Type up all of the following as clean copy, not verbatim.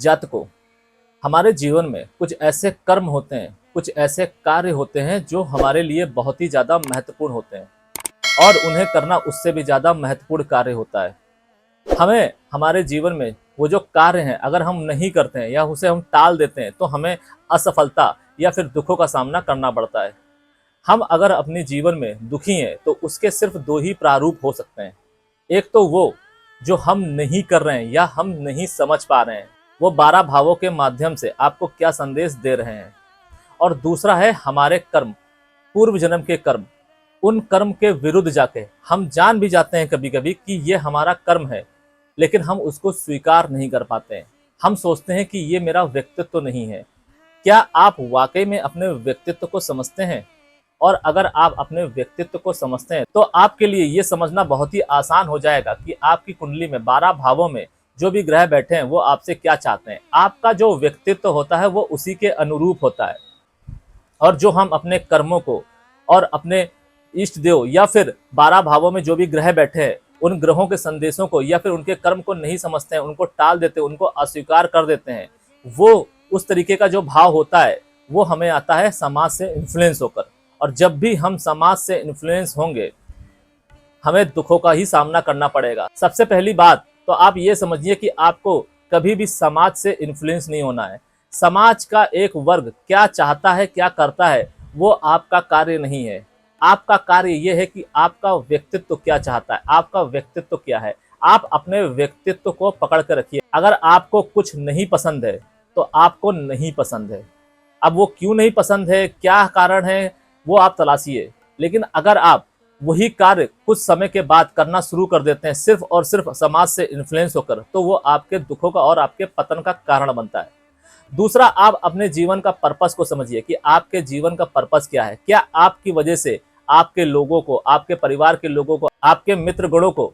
जातकों, हमारे जीवन में कुछ ऐसे कर्म होते हैं, कुछ ऐसे कार्य होते हैं जो हमारे लिए बहुत ही ज़्यादा महत्वपूर्ण होते हैं और उन्हें करना उससे भी ज़्यादा महत्वपूर्ण कार्य होता है। हमें हमारे जीवन में वो जो कार्य हैं अगर हम नहीं करते हैं या उसे हम टाल देते हैं तो हमें असफलता या फिर दुखों का सामना करना पड़ता है। हम अगर अपने जीवन में दुखी हैं तो उसके सिर्फ दो ही प्रारूप हो सकते हैं। एक तो वो जो हम नहीं कर रहे हैं या हम नहीं समझ पा रहे हैं, वो 12 भावों के माध्यम से आपको क्या संदेश दे रहे हैं, और दूसरा है हमारे कर्म, पूर्व जन्म के कर्म। उन कर्म के विरुद्ध जाके हम जान भी जाते हैं कभी कभी कि ये हमारा कर्म है, लेकिन हम उसको स्वीकार नहीं कर पाते हैं। हम सोचते हैं कि ये मेरा व्यक्तित्व तो नहीं है। क्या आप वाकई में अपने व्यक्तित्व को समझते हैं? और अगर आप अपने व्यक्तित्व को समझते हैं तो आपके लिए ये समझना बहुत ही आसान हो जाएगा कि आपकी कुंडली में 12 भावों में जो भी ग्रह बैठे हैं वो आपसे क्या चाहते हैं। आपका जो व्यक्तित्व होता है वो उसी के अनुरूप होता है। और जो हम अपने कर्मों को और अपने इष्ट देव या फिर 12 भावों में जो भी ग्रह बैठे हैं उन ग्रहों के संदेशों को या फिर उनके कर्म को नहीं समझते हैं, उनको टाल देते हैं, उनको अस्वीकार कर देते हैं, वो उस तरीके का जो भाव होता है वो हमें आता है समाज से इन्फ्लुएंस होकर। और जब भी हम समाज से इन्फ्लुएंस होंगे हमें दुखों का ही सामना करना पड़ेगा। सबसे पहली बात तो आप ये समझिए कि आपको कभी भी समाज से इन्फ्लुएंस नहीं होना है। समाज का एक वर्ग क्या चाहता है, क्या करता है, वो आपका कार्य नहीं है। आपका कार्य ये है कि आपका व्यक्तित्व क्या चाहता है, आपका व्यक्तित्व क्या है। आप अपने व्यक्तित्व को पकड़ कर रखिए। अगर आपको कुछ नहीं पसंद है तो आपको नहीं पसंद है। अब वो क्यों नहीं पसंद है, क्या कारण है, वो आप तलाशिए। लेकिन अगर आप वही कार्य कुछ समय के बाद करना शुरू कर देते हैं सिर्फ और सिर्फ समाज से इन्फ्लुएंस होकर, तो वो आपके दुखों का और आपके पतन का कारण बनता है। दूसरा, आप अपने जीवन का पर्पस को समझिए कि आपके जीवन का पर्पस क्या है। क्या आपकी वजह से आपके लोगों को, आपके परिवार के लोगों को, आपके मित्र गणों को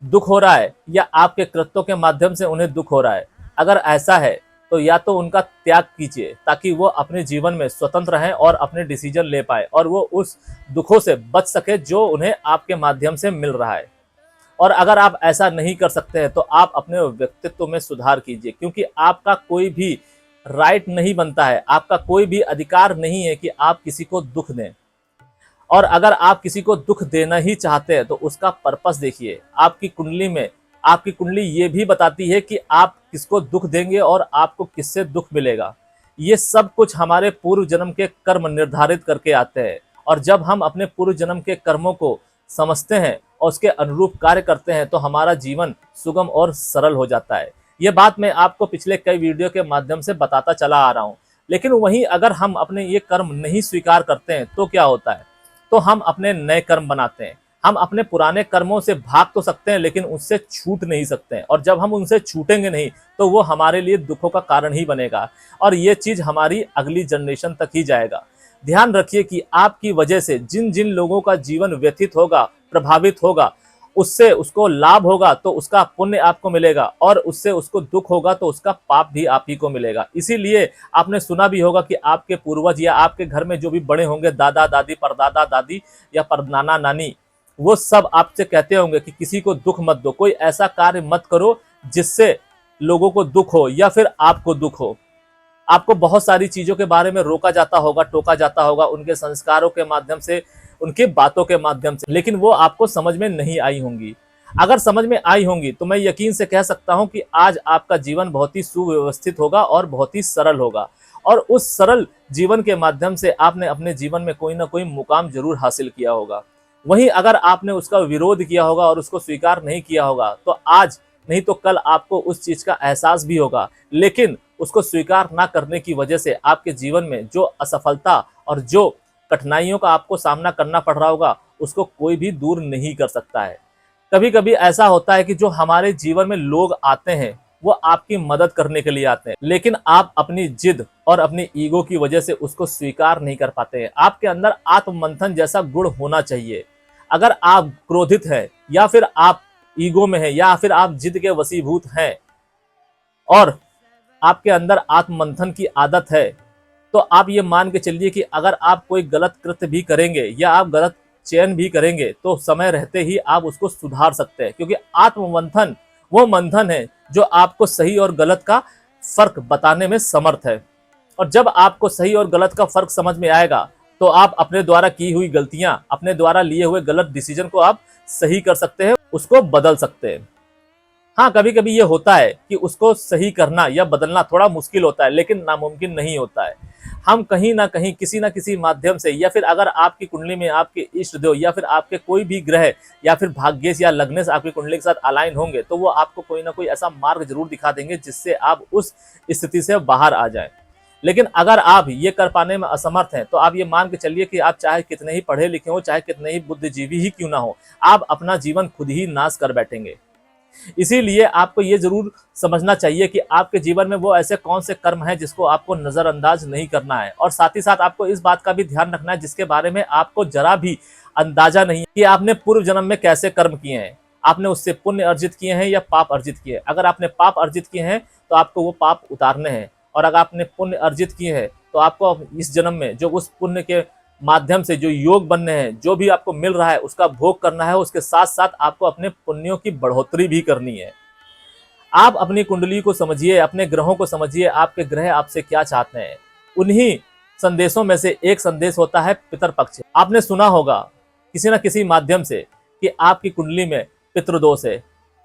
दुख हो रहा है या आपके कृत्यों के माध्यम से उन्हें दुख हो रहा है? अगर ऐसा है तो या तो उनका त्याग कीजिए ताकि वो अपने जीवन में स्वतंत्र रहें और अपने डिसीजन ले पाए और वो उस दुखों से बच सके जो उन्हें आपके माध्यम से मिल रहा है। और अगर आप ऐसा नहीं कर सकते हैं तो आप अपने व्यक्तित्व में सुधार कीजिए, क्योंकि आपका कोई भी राइट नहीं बनता है, आपका कोई भी अधिकार नहीं है कि आप किसी को दुख दें। और अगर आप किसी को दुख देना ही चाहते हैं तो उसका पर्पस देखिए। आपकी कुंडली में, आपकी कुंडली ये भी बताती है कि आप किसको दुख देंगे और आपको किससे दुख मिलेगा। ये सब कुछ हमारे पूर्व जन्म के कर्म निर्धारित करके आते हैं। और जब हम अपने पूर्व जन्म के कर्मों को समझते हैं और उसके अनुरूप कार्य करते हैं तो हमारा जीवन सुगम और सरल हो जाता है। ये बात मैं आपको पिछले कई वीडियो के माध्यम से बताता चला आ रहा हूँ। लेकिन वहीं अगर हम अपने ये कर्म नहीं स्वीकार करते हैं तो क्या होता है, तो हम अपने नए कर्म बनाते हैं। हम अपने पुराने कर्मों से भाग तो सकते हैं लेकिन उससे छूट नहीं सकते हैं। और जब हम उनसे छूटेंगे नहीं तो वो हमारे लिए दुखों का कारण ही बनेगा और ये चीज हमारी अगली जनरेशन तक ही जाएगा। ध्यान रखिए कि आपकी वजह से जिन जिन लोगों का जीवन व्यतीत होगा, प्रभावित होगा, उससे उसको लाभ होगा तो उसका पुण्य आपको मिलेगा, और उससे उसको दुख होगा तो उसका पाप भी आप ही को मिलेगा। इसीलिए आपने सुना भी होगा कि आपके पूर्वज या आपके घर में जो भी बड़े होंगे, दादा दादी, परदादा दादी या परनाना नानी, वो सब आपसे कहते होंगे कि किसी को दुख मत दो, कोई ऐसा कार्य मत करो जिससे लोगों को दुख हो या फिर आपको दुख हो। आपको बहुत सारी चीजों के बारे में रोका जाता होगा, टोका जाता होगा उनके संस्कारों के माध्यम से, उनकी बातों के माध्यम से, लेकिन वो आपको समझ में नहीं आई होंगी। अगर समझ में आई होंगी तो मैं यकीन से कह सकता हूं कि आज आपका जीवन बहुत ही सुव्यवस्थित होगा और बहुत ही सरल होगा। और उस सरल जीवन के माध्यम से आपने अपने जीवन में कोई ना कोई मुकाम जरूर हासिल किया होगा। वहीं अगर आपने उसका विरोध किया होगा और उसको स्वीकार नहीं किया होगा तो आज नहीं तो कल आपको उस चीज का एहसास भी होगा। लेकिन उसको स्वीकार ना करने की वजह से आपके जीवन में जो असफलता और जो कठिनाइयों का आपको सामना करना पड़ रहा होगा उसको कोई भी दूर नहीं कर सकता है। कभी कभी ऐसा होता है कि जो हमारे जीवन में लोग आते हैं वो आपकी मदद करने के लिए आते हैं, लेकिन आप अपनी जिद और अपनी ईगो की वजह से उसको स्वीकार नहीं कर पाते हैं। आपके अंदर आत्ममंथन जैसा गुण होना चाहिए। अगर आप क्रोधित हैं या फिर आप ईगो में हैं या फिर आप जिद के वशीभूत हैं और आपके अंदर आत्ममंथन की आदत है, तो आप ये मान के चलिए कि अगर आप कोई गलत कृत्य भी करेंगे या आप गलत चयन भी करेंगे तो समय रहते ही आप उसको सुधार सकते हैं। क्योंकि आत्ममंथन वो मंथन है जो आपको सही और गलत का फर्क बताने में समर्थ है। और जब आपको सही और गलत का फर्क समझ में आएगा तो आप अपने द्वारा की हुई गलतियां, अपने द्वारा लिए हुए गलत डिसीजन को आप सही कर सकते हैं, उसको बदल सकते हैं। हाँ, कभी कभी ये होता है कि उसको सही करना या बदलना थोड़ा मुश्किल होता है, लेकिन नामुमकिन नहीं होता है। हम कहीं ना कहीं किसी ना किसी माध्यम से, या फिर अगर आपकी कुंडली में आपके इष्ट देव या फिर आपके कोई भी ग्रह या फिर भाग्येश या लग्नेश आपकी कुंडली के साथ अलाइन होंगे, तो वो आपको कोई ना कोई ऐसा मार्ग जरूर दिखा देंगे जिससे आप उस स्थिति से बाहर आ जाएं। लेकिन अगर आप ये कर पाने में असमर्थ हैं, तो आप ये मान के चलिए कि आप चाहे कितने ही पढ़े लिखे हो, चाहे कितने ही बुद्धिजीवी ही क्यों ना हो, आप अपना जीवन खुद ही नाश कर बैठेंगे। इसीलिए आपको ये जरूर समझना चाहिए कि आपके जीवन में वो ऐसे कौन से कर्म हैं जिसको आपको नजरअंदाज नहीं करना है। और साथ ही साथ आपको इस बात का भी ध्यान रखना है जिसके बारे में आपको जरा भी अंदाजा नहीं है कि आपने पूर्व जन्म में कैसे कर्म किए हैं, आपने उससे पुण्य अर्जित किए हैं या पाप अर्जित किए हैं। अगर आपने पाप अर्जित किए हैं तो आपको वो पाप उतारने हैं, और अगर आपने पुण्य अर्जित किए हैं तो आपको इस जन्म में जो उस पुण्य के माध्यम से जो योग बनने हैं, जो भी आपको मिल रहा है उसका भोग करना है। उसके साथ साथ आपको अपने पुण्यों की बढ़ोतरी भी करनी है। आप अपनी कुंडली को समझिए, अपने ग्रहों को समझिए, आपके ग्रह आपसे क्या चाहते हैं। उन्हीं संदेशों में से एक संदेश होता है पितरपक्ष। आपने सुना होगा किसी न किसी माध्यम से कि आपकी कुंडली में पितृदोष है,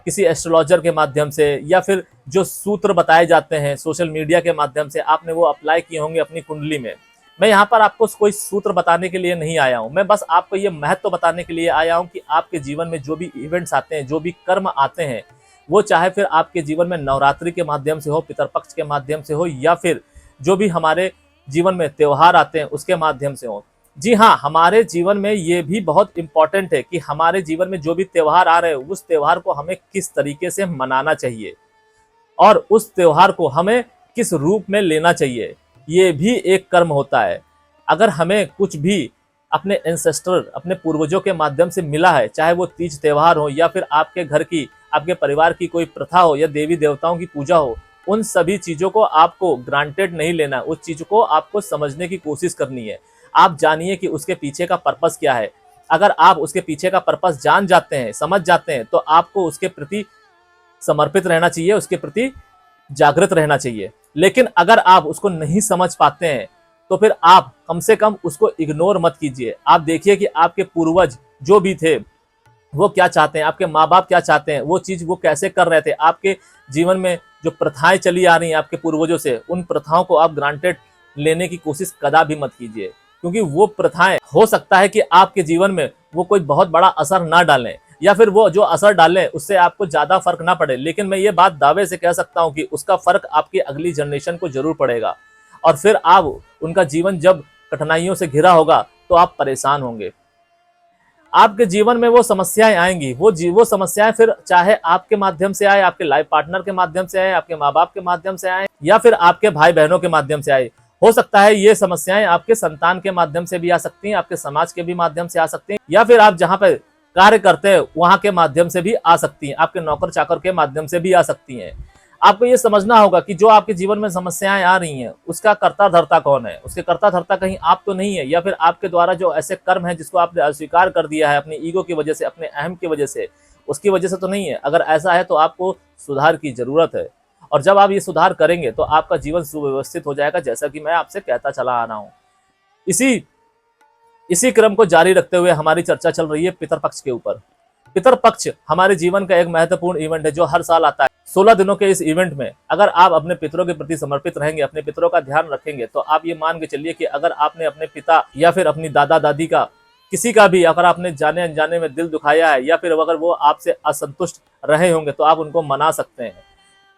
किसी एस्ट्रोलॉजर के माध्यम से, या फिर जो सूत्र बताए जाते हैं सोशल मीडिया के माध्यम से आपने वो अप्लाई किए होंगे अपनी कुंडली में। मैं यहाँ पर आपको कोई सूत्र बताने के लिए नहीं आया हूँ, मैं बस आपको ये महत्व बताने के लिए आया हूँ कि आपके जीवन में जो भी इवेंट्स आते हैं, जो भी कर्म आते हैं, वो चाहे फिर आपके जीवन में नवरात्रि के माध्यम से हो, पितरपक्ष के माध्यम से हो, या फिर जो भी हमारे जीवन में त्योहार आते हैं उसके माध्यम से हो। जी हाँ, हमारे जीवन में ये भी बहुत इंपॉर्टेंट है कि हमारे जीवन में जो भी त्योहार आ रहे हैं उस त्योहार को हमें किस तरीके से मनाना चाहिए और उस त्योहार को हमें किस रूप में लेना चाहिए। ये भी एक कर्म होता है। अगर हमें कुछ भी अपने एंसेस्टर, अपने पूर्वजों के माध्यम से मिला है, चाहे वो तीज त्योहार हो या फिर आपके घर की, आपके परिवार की कोई प्रथा हो या देवी देवताओं की पूजा हो, उन सभी चीजों को आपको ग्रांटेड नहीं लेना, उस चीज को आपको समझने की कोशिश करनी है। आप जानिए कि उसके पीछे का पर्पस क्या है। अगर आप उसके पीछे का पर्पस जान जाते हैं, समझ जाते हैं, तो आपको उसके प्रति समर्पित रहना चाहिए, उसके प्रति जागृत रहना चाहिए। लेकिन अगर आप उसको नहीं समझ पाते हैं तो फिर आप कम से कम उसको इग्नोर मत कीजिए। आप देखिए कि आपके पूर्वज जो भी थे वो क्या चाहते हैं, आपके माँ बाप क्या चाहते हैं, वो चीज वो कैसे कर रहे थे। आपके जीवन में जो प्रथाएं चली आ रही हैं आपके पूर्वजों से, उन प्रथाओं को आप ग्रांटेड लेने की कोशिश कदा भी मत कीजिए, क्योंकि वो प्रथाएं हो सकता है कि आपके जीवन में वो कोई बहुत बड़ा असर ना डालें, या फिर वो जो असर डालें उससे आपको ज्यादा फर्क ना पड़े। लेकिन मैं ये बात दावे से कह सकता हूं कि उसका फर्क आपकी अगली जनरेशन को जरूर पड़ेगा, और फिर आप उनका जीवन जब कठिनाइयों से घिरा होगा तो आप परेशान होंगे। आपके जीवन में वो समस्याएं आएंगी, वो समस्याएं फिर चाहे आपके माध्यम से आए, आपके लाइफ पार्टनर के माध्यम से आए, आपके माँ बाप के माध्यम से आए, या फिर आपके भाई बहनों के माध्यम से आए। हो सकता है ये समस्याएं आपके संतान के माध्यम से भी आ सकती हैं, आपके समाज के भी माध्यम से आ सकती हैं, या फिर आप जहाँ पे कार्य करते हैं वहां के माध्यम से भी आ सकती हैं, आपके नौकर चाकर के माध्यम से भी आ सकती हैं। आपको ये समझना होगा कि जो आपके जीवन में समस्याएं आ रही हैं उसका कर्ता धर्ता कौन है। उसके कर्ता धर्ता कहीं आप तो नहीं है, या फिर आपके द्वारा जो ऐसे कर्म है जिसको आपने अस्वीकार कर दिया है अपनी ईगो की वजह से, अपने अहम की वजह से, उसकी वजह से तो नहीं है। अगर ऐसा है तो आपको सुधार की जरूरत है, और जब आप ये सुधार करेंगे तो आपका जीवन सुव्यवस्थित हो जाएगा, जैसा कि मैं आपसे कहता चला आ रहा हूँ। इसी क्रम को जारी रखते हुए हमारी चर्चा चल रही है पितरपक्ष के ऊपर। पितरपक्ष हमारे जीवन का एक महत्वपूर्ण इवेंट है जो हर साल आता है। 16 दिनों के इस इवेंट में अगर आप अपने पितरों के प्रति समर्पित रहेंगे, अपने पितरों का ध्यान रखेंगे, तो आप ये मान के चलिए कि अगर आपने अपने पिता या फिर अपनी दादा दादी का, किसी का भी अगर आपने जाने अनजाने में दिल दुखाया है, या फिर अगर वो आपसे असंतुष्ट रहे होंगे, तो आप उनको मना सकते हैं।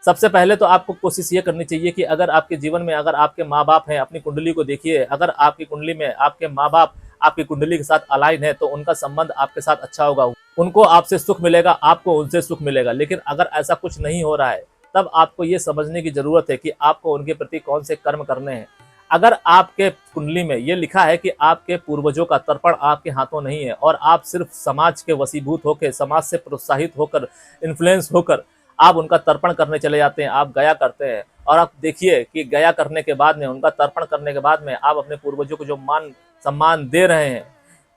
सबसे पहले तो आपको कोशिश ये करनी चाहिए कि अगर आपके जीवन में अगर आपके माँ बाप हैं, अपनी कुंडली को देखिए, अगर आपकी कुंडली में आपके माँ बाप आपकी कुंडली के साथ अलाइन है तो उनका संबंध आपके साथ अच्छा होगा, उनको आपसे सुख मिलेगा, आपको उनसे सुख मिलेगा। लेकिन अगर ऐसा कुछ नहीं हो रहा है तब आपको ये समझने की जरूरत है कि आपको उनके प्रति कौन से कर्म करने हैं। अगर आपके कुंडली में ये लिखा है कि आपके पूर्वजों का तर्पण आपके हाथों नहीं है और आप सिर्फ समाज के वशीभूत होकर, समाज से प्रोत्साहित होकर, इन्फ्लुएंस होकर आप उनका तर्पण करने चले जाते हैं, आप गया करते हैं, और आप देखिए कि गया करने के बाद में, उनका तर्पण करने के बाद में आप अपने पूर्वजों को जो मान सम्मान दे रहे हैं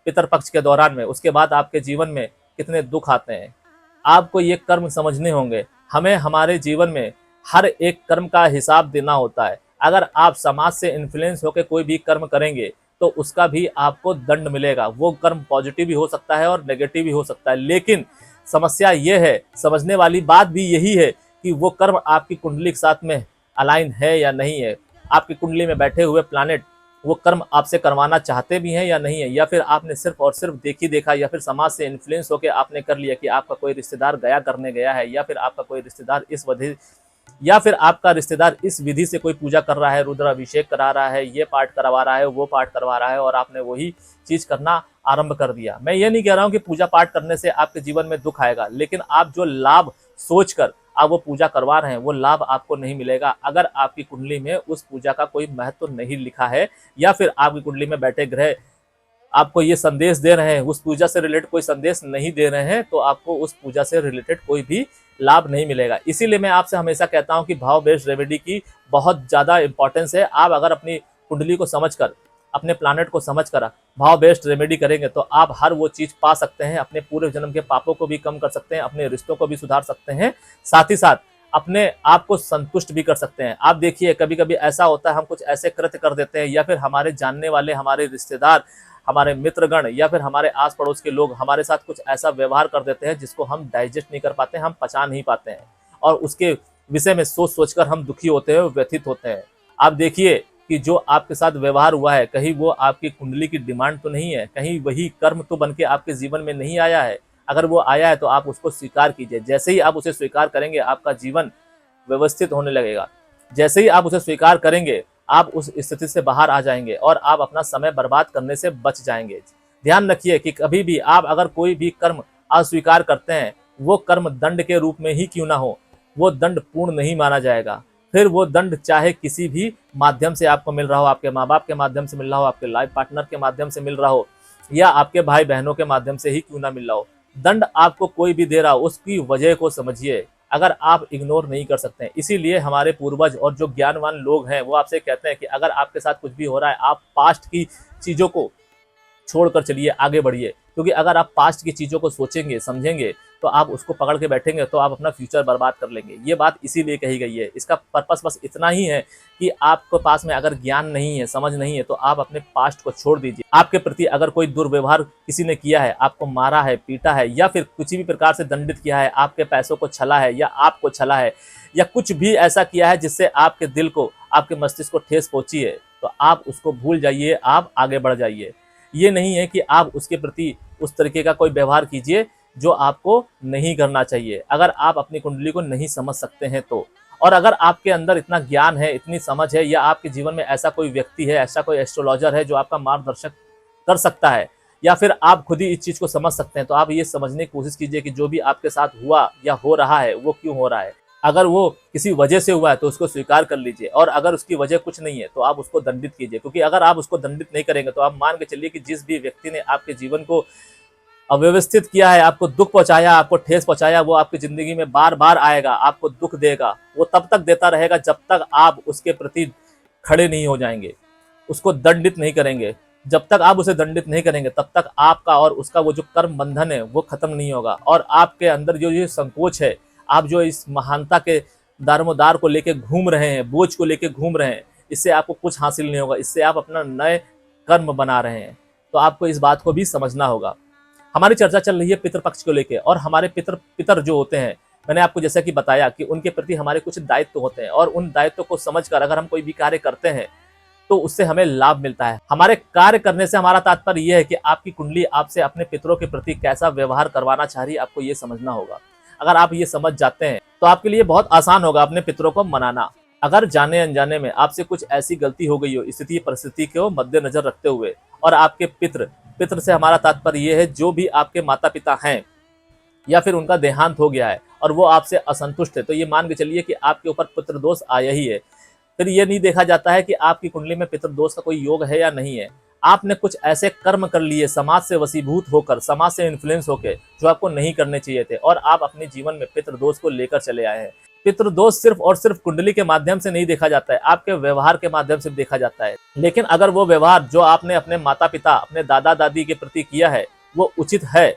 पितरपक्ष के दौरान में, उसके बाद आपके जीवन में कितने दुख आते हैं। आपको ये कर्म समझने होंगे। हमें हमारे जीवन में हर एक कर्म का हिसाब देना होता है। अगर आप समाज से इन्फ्लुएंस होकर कोई भी कर्म करेंगे तो उसका भी आपको दंड मिलेगा। वो कर्म पॉजिटिव भी हो सकता है और नेगेटिव भी हो सकता है। लेकिन समस्या ये है, समझने वाली बात भी यही है कि वो कर्म आपकी कुंडली के साथ में अलाइन है या नहीं है। आपकी कुंडली में बैठे हुए प्लैनेट वो कर्म आपसे करवाना चाहते भी हैं या नहीं है, या फिर आपने सिर्फ और सिर्फ देखी देखा या फिर समाज से इन्फ्लुएंस होकर आपने कर लिया कि आपका कोई रिश्तेदार गया करने गया है, या फिर आपका कोई रिश्तेदार इस विधि या फिर आपका रिश्तेदार इस विधि से कोई पूजा कर रहा है, रुद्राभिषेक करा रहा है, ये पाठ करवा रहा है, वो पाठ करवा रहा है, और आपने वही चीज करना आरंभ कर दिया। मैं ये नहीं कह रहा हूँ कि पूजा पाठ करने से आपके जीवन में दुख आएगा, लेकिन आप जो लाभ सोचकर आप वो पूजा करवा रहे हैं वो लाभ आपको नहीं मिलेगा अगर आपकी कुंडली में उस पूजा का कोई महत्व नहीं लिखा है, या फिर आपकी कुंडली में बैठे ग्रह आपको ये संदेश दे रहे हैं, उस पूजा से रिलेटेड कोई संदेश नहीं दे रहे हैं, तो आपको उस पूजा से रिलेटेड कोई भी लाभ नहीं मिलेगा। इसीलिए मैं आपसे हमेशा कहता हूं कि भाव बेस्ड रेमेडी की बहुत ज्यादा इंपॉर्टेंस है। आप अगर अपनी कुंडली को समझकर, अपने प्लानट को समझकर भाव बेस्ड रेमेडी करेंगे तो आप हर वो चीज पा सकते हैं। अपने पूरे जन्म के पापों को भी कम कर सकते हैं, अपने रिश्तों को भी सुधार सकते हैं, साथ ही साथ अपने आप को संतुष्ट भी कर सकते हैं। आप देखिए कभी कभी ऐसा होता है, हम कुछ ऐसे कृत्य कर देते हैं, या फिर हमारे जानने वाले, हमारे रिश्तेदार, हमारे मित्रगण, या फिर हमारे आस पड़ोस के लोग हमारे साथ कुछ ऐसा व्यवहार कर देते हैं जिसको हम डाइजेस्ट नहीं कर पाते, हम पचा नहीं पाते हैं, और उसके विषय में सोच सोचकर हम दुखी होते हैं, व्यथित होते हैं। आप देखिए कि जो आपके साथ व्यवहार हुआ है, कहीं वो आपकी कुंडली की डिमांड तो नहीं है, कहीं वही कर्म तो बन के आपके जीवन में नहीं आया है। अगर वो आया है तो आप उसको स्वीकार कीजिए। जैसे ही आप उसे स्वीकार करेंगे आपका जीवन व्यवस्थित होने लगेगा। जैसे ही आप उसे स्वीकार करेंगे आप उस स्थिति से बाहर आ जाएंगे और आप अपना समय बर्बाद करने से बच जाएंगे। ध्यान रखिए कि कभी भी आप अगर कोई भी कर्म अस्वीकार करते हैं, वो कर्म दंड के रूप में ही क्यों ना हो, वो दंड पूर्ण नहीं माना जाएगा। फिर वो दंड चाहे किसी भी माध्यम से आपको मिल रहा हो, आपके माँ बाप के माध्यम से मिल रहा हो, आपके लाइफ पार्टनर के माध्यम से मिल रहा हो, या आपके भाई बहनों के माध्यम से ही क्यों ना मिल रहा हो, दंड आपको कोई भी दे रहा हो उसकी वजह को समझिए। अगर आप इग्नोर नहीं कर सकते हैं, इसीलिए हमारे पूर्वज और जो ज्ञानवान लोग हैं वो आपसे कहते हैं कि अगर आपके साथ कुछ भी हो रहा है आप पास्ट की चीजों को छोड़कर चलिए, आगे बढ़िए। क्योंकि अगर आप पास्ट की चीजों को सोचेंगे, समझेंगे, तो आप उसको पकड़ के बैठेंगे तो आप अपना फ्यूचर बर्बाद कर लेंगे। ये बात इसीलिए कही गई है। इसका पर्पस बस इतना ही है कि आपके पास में अगर ज्ञान नहीं है, समझ नहीं है, तो आप अपने पास्ट को छोड़ दीजिए। आपके प्रति अगर कोई दुर्व्यवहार किसी ने किया है, आपको मारा है, पीटा है, या फिर किसी भी प्रकार से दंडित किया है, आपके पैसों को छला है, या आपको छला है, या कुछ भी ऐसा किया है जिससे आपके दिल को, आपके मस्तिष्क को ठेस पहुंची है, तो आप उसको भूल जाइए, आप आगे बढ़ जाइए। ये नहीं है कि आप उसके प्रति उस तरीके का कोई व्यवहार कीजिए जो आपको नहीं करना चाहिए, अगर आप अपनी कुंडली को नहीं समझ सकते हैं तो। और अगर आपके अंदर इतना ज्ञान है, इतनी समझ है, या आपके जीवन में ऐसा कोई व्यक्ति है, ऐसा कोई एस्ट्रोलॉजर है जो आपका मार्गदर्शक कर सकता है, या फिर आप खुद ही इस चीज को समझ सकते हैं, तो आप ये समझने की कोशिश कीजिए कि जो भी आपके साथ हुआ या हो रहा है वो क्यों हो रहा है। अगर वो किसी वजह से हुआ है तो उसको स्वीकार कर लीजिए, और अगर उसकी वजह कुछ नहीं है तो आप उसको दंडित कीजिए। क्योंकि अगर आप उसको दंडित नहीं करेंगे तो आप मान के चलिए कि जिस भी व्यक्ति ने आपके जीवन को अव्यवस्थित किया है, आपको दुख पहुंचाया, आपको ठेस पहुंचाया, वो आपकी जिंदगी में बार बार आएगा, आपको दुख देगा। वो तब तक देता रहेगा जब तक आप उसके प्रति खड़े नहीं हो जाएंगे, उसको दंडित नहीं करेंगे। जब तक आप उसे दंडित नहीं करेंगे तब तक आपका और उसका वो जो कर्म बंधन है वो खत्म नहीं होगा। और आपके अंदर जो ये संकोच है, आप जो इस महानता के दारोमदार को लेके घूम रहे हैं, बोझ को लेके घूम रहे हैं, इससे आपको कुछ हासिल नहीं होगा। इससे आप अपना नए कर्म बना रहे हैं। तो आपको इस बात को भी समझना होगा। हमारी चर्चा चल रही है पितृपक्ष को लेके, और हमारे पितर जो होते हैं, मैंने आपको जैसा कि बताया कि उनके प्रति हमारे कुछ दायित्व होते हैं, और उन दायित्व को समझकर अगर हम कोई भी कार्य करते हैं तो उससे हमें लाभ मिलता है। हमारे कार्य करने से हमारा तात्पर्य यह है कि आपकी कुंडली आपसे अपने पितरों के प्रति कैसा व्यवहार करवाना चाह रही है, आपको ये समझना होगा। अगर आप ये समझ जाते हैं तो आपके लिए बहुत आसान होगा अपने पितरों को मनाना। अगर जाने अनजाने में आपसे कुछ ऐसी गलती हो गई हो, स्थिति परिस्थिति को मद्देनजर रखते हुए, और आपके पितर से हमारा तात्पर्य ये है जो भी आपके माता पिता हैं, या फिर उनका देहांत हो गया है और वो आपसे असंतुष्ट है, तो ये मान के चलिए कि आपके ऊपर पितृ दोष आया ही है। फिर ये नहीं देखा जाता है कि आपकी कुंडली में पितृ दोष का कोई योग है या नहीं है। आपने कुछ ऐसे कर्म कर लिए समाज से वशीभूत होकर, समाज से इन्फ्लुएंस होकर, जो आपको नहीं करने चाहिए थे, और आप अपने जीवन में पितृ दोष को लेकर चले आए हैं। पितृ दोष सिर्फ और सिर्फ कुंडली के माध्यम से नहीं देखा जाता है, आपके व्यवहार के माध्यम से देखा जाता है। लेकिन अगर वो व्यवहार जो आपने अपने माता पिता, अपने दादा दादी के प्रति किया है वो उचित है,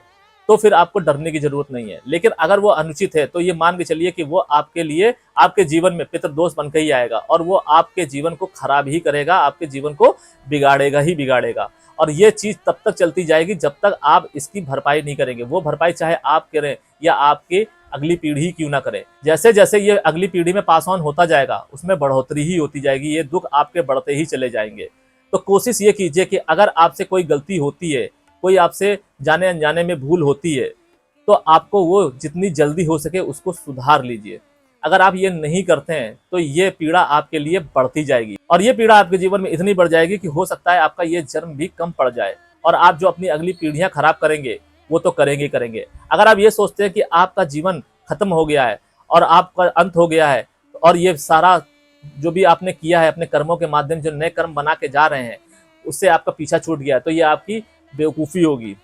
तो फिर आपको डरने की जरूरत नहीं है। लेकिन अगर वो अनुचित है तो ये मान के चलिए कि वो आपके लिए आपके जीवन में पितृदोष बन के ही आएगा और वो आपके जीवन को खराब ही करेगा, आपके जीवन को बिगाड़ेगा ही बिगाड़ेगा। और ये चीज तब तक चलती जाएगी जब तक आप इसकी भरपाई नहीं करेंगे। वो भरपाई चाहे आप करें या आपकी अगली पीढ़ी क्यों ना करे। जैसे जैसे ये अगली पीढ़ी में पास ऑन होता जाएगा उसमें बढ़ोतरी ही होती जाएगी, ये दुख आपके बढ़ते ही चले जाएंगे। तो कोशिश ये कीजिए कि अगर आपसे कोई गलती होती है, कोई आपसे जाने अनजाने में भूल होती है, तो आपको वो जितनी जल्दी हो सके उसको सुधार लीजिए। अगर आप ये नहीं करते हैं तो ये पीड़ा आपके लिए बढ़ती जाएगी और ये पीड़ा आपके जीवन में इतनी बढ़ जाएगी कि हो सकता है आपका ये जन्म भी कम पड़ जाए और आप जो अपनी अगली पीढ़ियां खराब करेंगे वो तो करेंगे करेंगे। अगर आप ये सोचते हैं कि आपका जीवन खत्म हो गया है और आपका अंत हो गया है और ये सारा जो भी आपने किया है अपने कर्मों के माध्यम से, जो नए कर्म बना के जा रहे हैं, उससे आपका पीछा छूट गया है, तो ये आपकी बेवकूफ़ी होगी।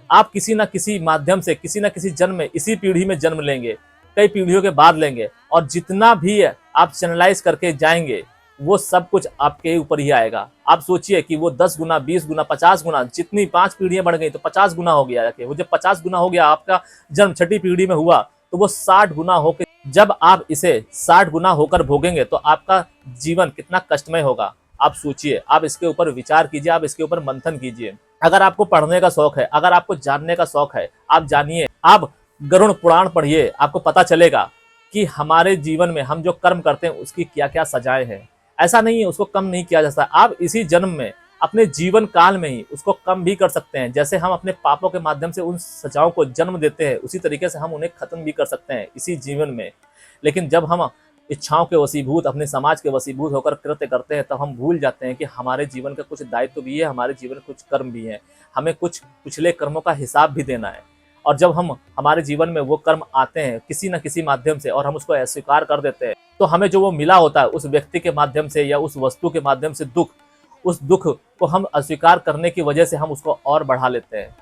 आप किसी ना किसी माध्यम से किसी ना किसी जन्म में इसी पीढ़ी में जन्म लेंगे, कई पीढ़ियों के बाद लेंगे और जितना भी आप चैनलाइज करके जाएंगे वो सब कुछ आपके ऊपर ही आएगा। आप सोचिए कि वो 10 गुना 20 गुना 50 गुना, जितनी 5 पीढ़ियां बढ़ गई तो 50 गुना हो गया। वो जब 50 गुना हो गया, आपका जन्म छठी पीढ़ी में हुआ तो वो 60 गुना होकर, जब आप इसे 60 गुना होकर भोगेंगे तो आपका जीवन कितना कष्टमय होगा। आप सोचिए, आप इसके ऊपर विचार कीजिए, आप इसके ऊपर मंथन कीजिए। अगर आपको पढ़ने का शौक है, अगर आपको जानने का शौक है, आप जानिए, आप गरुड़ पुराण पढ़िए, आपको पता चलेगा कि हमारे जीवन में हम जो कर्म करते हैं उसकी क्या क्या सजाएं हैं। ऐसा नहीं है उसको कम नहीं किया जा सकता। आप इसी जन्म में अपने जीवन काल में ही उसको कम भी कर सकते हैं। जैसे हम अपने पापों के माध्यम से उन सजाओं को जन्म देते हैं, उसी तरीके से हम उन्हें खत्म भी कर सकते हैं इसी जीवन में। लेकिन जब हम इच्छाओं के वशीभूत, अपने समाज के वशीभूत होकर कृत्य करते हैं, तब हम भूल जाते हैं कि हमारे जीवन का कुछ दायित्व भी है, हमारे जीवन कुछ कर्म भी है, हमें कुछ पिछले कर्मों का हिसाब भी देना है। और जब हम हमारे जीवन में वो कर्म आते हैं किसी न किसी माध्यम से और हम उसको अस्वीकार कर देते हैं, तो हमें जो वो मिला होता है उस व्यक्ति के माध्यम से या उस वस्तु के माध्यम से दुख, उस दुख को हम अस्वीकार करने की वजह से हम उसको और बढ़ा लेते हैं।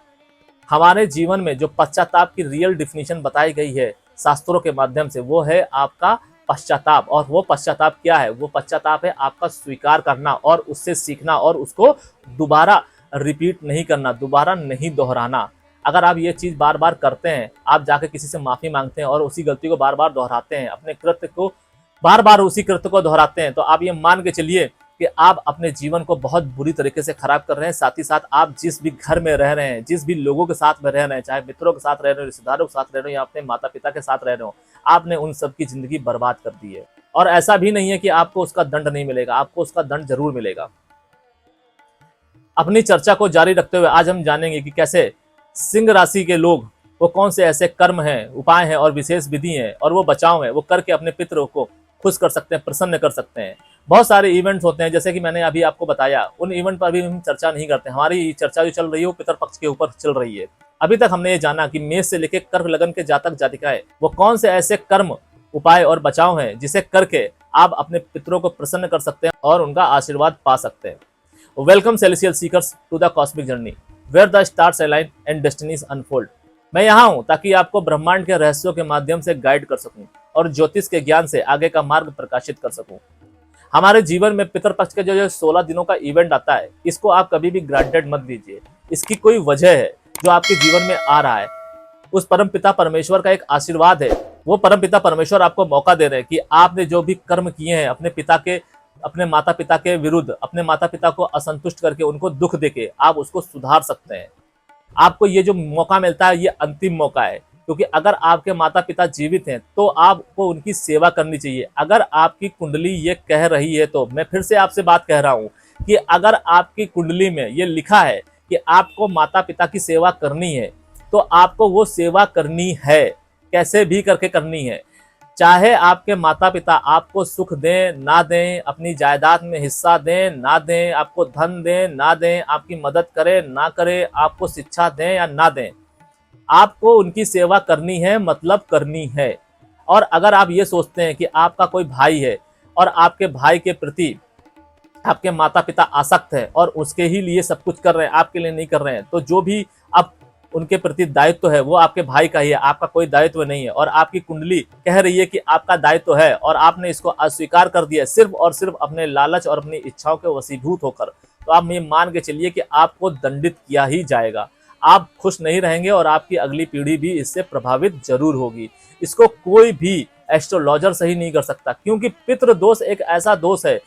हमारे जीवन में जो पश्चाताप की रियल डिफिनीशन बताई गई है शास्त्रों के माध्यम से, वो है आपका पश्चाताप। और वो पश्चाताप क्या है? वो पश्चाताप है आपका स्वीकार करना और उससे सीखना और उसको दोबारा रिपीट नहीं करना, दोबारा नहीं दोहराना। अगर आप ये चीज़ बार बार करते हैं, आप जाकर किसी से माफ़ी मांगते हैं और उसी गलती को बार बार दोहराते हैं, अपने कृत्य को बार बार उसी कृत्य को दोहराते हैं, तो आप ये मान के चलिए कि आप अपने जीवन को बहुत बुरी तरीके से खराब कर रहे हैं। साथ ही साथ आप जिस भी घर में रह रहे हैं, जिस भी लोगों के साथ में रह रहे हैं, चाहे मित्रों के साथ रह रहे हो, रिश्तेदारों के साथ रह रहे हो या अपने माता पिता के साथ रह रहे हो, आपने उन सब की जिंदगी बर्बाद कर दी है। और ऐसा भी नहीं है कि आपको उसका दंड नहीं मिलेगा, आपको उसका दंड जरूर मिलेगा। अपनी चर्चा को जारी रखते हुए आज हम जानेंगे कि कैसे सिंह राशि के लोग, वो कौन से ऐसे कर्म हैं, उपाय हैं और विशेष विधि हैं और वो बचाव हैं, वो करके अपने पितरों को खुश कर सकते हैं, प्रसन्न कर सकते हैं। बहुत सारे इवेंट्स होते हैं, जैसे कि मैंने अभी आपको बताया, उन इवेंट पर भी हम चर्चा नहीं करते। हमारी चर्चा जो चल रही है वो पितर पक्ष के ऊपर चल रही है। अभी तक हमने ये जाना कि मेष से लेकर कर्क लगन के जातक जातिकाएं, वो कौन से ऐसे कर्म, उपाय और बचाव हैं जिसे करके आप अपने पितरों को प्रसन्न कर सकते हैं और उनका आशीर्वाद पा सकते हैं। Welcome celestial seekers to the cosmic journey where the stars align and destinies unfold. मैं यहाँ हूँ ताकि आपको ब्रह्मांड के रहस्यों के माध्यम से गाइड कर सकूं और ज्योतिष के ज्ञान से आगे का मार्ग प्रकाशित कर सकूं। हमारे जीवन में पितरपक्ष के जो 16 दिनों का इवेंट आता है, इसको आप कभी भी ग्रांटेड मत दीजिए। इसकी कोई वजह है जो आपके जीवन में आ रहा है, उस परम पिता परमेश्वर का एक आशीर्वाद है। वो परम पिता परमेश्वर आपको मौका दे रहे हैं कि आपने जो भी कर्म किए हैं अपने माता पिता के विरुद्ध, अपने माता पिता को असंतुष्ट करके, उनको दुख देके आप उसको सुधार सकते हैं। आपको ये जो मौका मिलता है ये अंतिम मौका है, क्योंकि अगर आपके माता पिता जीवित हैं तो आपको उनकी सेवा करनी चाहिए। अगर आपकी कुंडली ये कह रही है, तो मैं फिर से आपसे बात कह रहा हूँ कि अगर आपकी कुंडली में ये लिखा है कि आपको माता पिता की सेवा करनी है, तो आपको वो सेवा करनी है, कैसे भी करके करनी है। चाहे आपके माता पिता आपको सुख दें ना दें, अपनी जायदाद में हिस्सा दें ना दें, आपको धन दें ना दें, आपकी मदद करें ना करें, आपको शिक्षा दें या ना दें, आपको उनकी सेवा करनी है, मतलब करनी है। और अगर आप ये सोचते हैं कि आपका कोई भाई है और आपके भाई के प्रति आपके माता पिता आसक्त है और उसके ही लिए सब कुछ कर रहे हैं, आपके लिए नहीं कर रहे हैं, तो जो भी आप उनके प्रति दायित्व है वो आपके भाई का ही है, आपका कोई दायित्व नहीं है। और आपकी कुंडली कह रही है कि आपका दायित्व है और आपने इसको अस्वीकार कर दिया सिर्फ और सिर्फ अपने लालच और अपनी इच्छाओं के वशीभूत होकर, तो आप ये मान के चलिए कि आपको दंडित किया ही जाएगा। आप खुश नहीं रहेंगे और आपकी अगली पीढ़ी भी इससे प्रभावित जरूर होगी। इसको कोई भी एस्ट्रोलॉजर सही नहीं कर सकता, क्योंकि पितृ दोष एक ऐसा दोष है,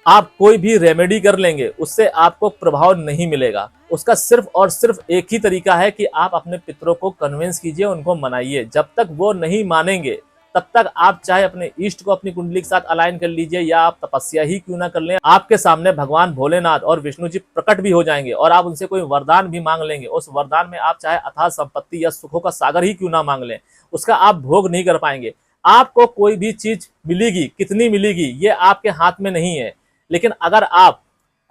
आप कोई भी रेमेडी कर लेंगे उससे आपको प्रभाव नहीं मिलेगा। उसका सिर्फ और सिर्फ एक ही तरीका है कि आप अपने पितरों को कन्विंस कीजिए, उनको मनाइए। जब तक वो नहीं मानेंगे तब तक आप चाहे अपने इष्ट को अपनी कुंडली के साथ अलाइन कर लीजिए या आप तपस्या ही क्यों ना कर लें, आपके सामने भगवान भोलेनाथ और विष्णु जी प्रकट भी हो जाएंगे और आप उनसे कोई वरदान भी मांग लेंगे। उस वरदान में आप चाहे अथाह संपत्ति या सुखों का सागर ही क्यों ना मांग लें, उसका आप भोग नहीं कर पाएंगे। आपको कोई भी चीज मिलेगी, कितनी मिलेगी ये आपके हाथ में नहीं है, लेकिन अगर आप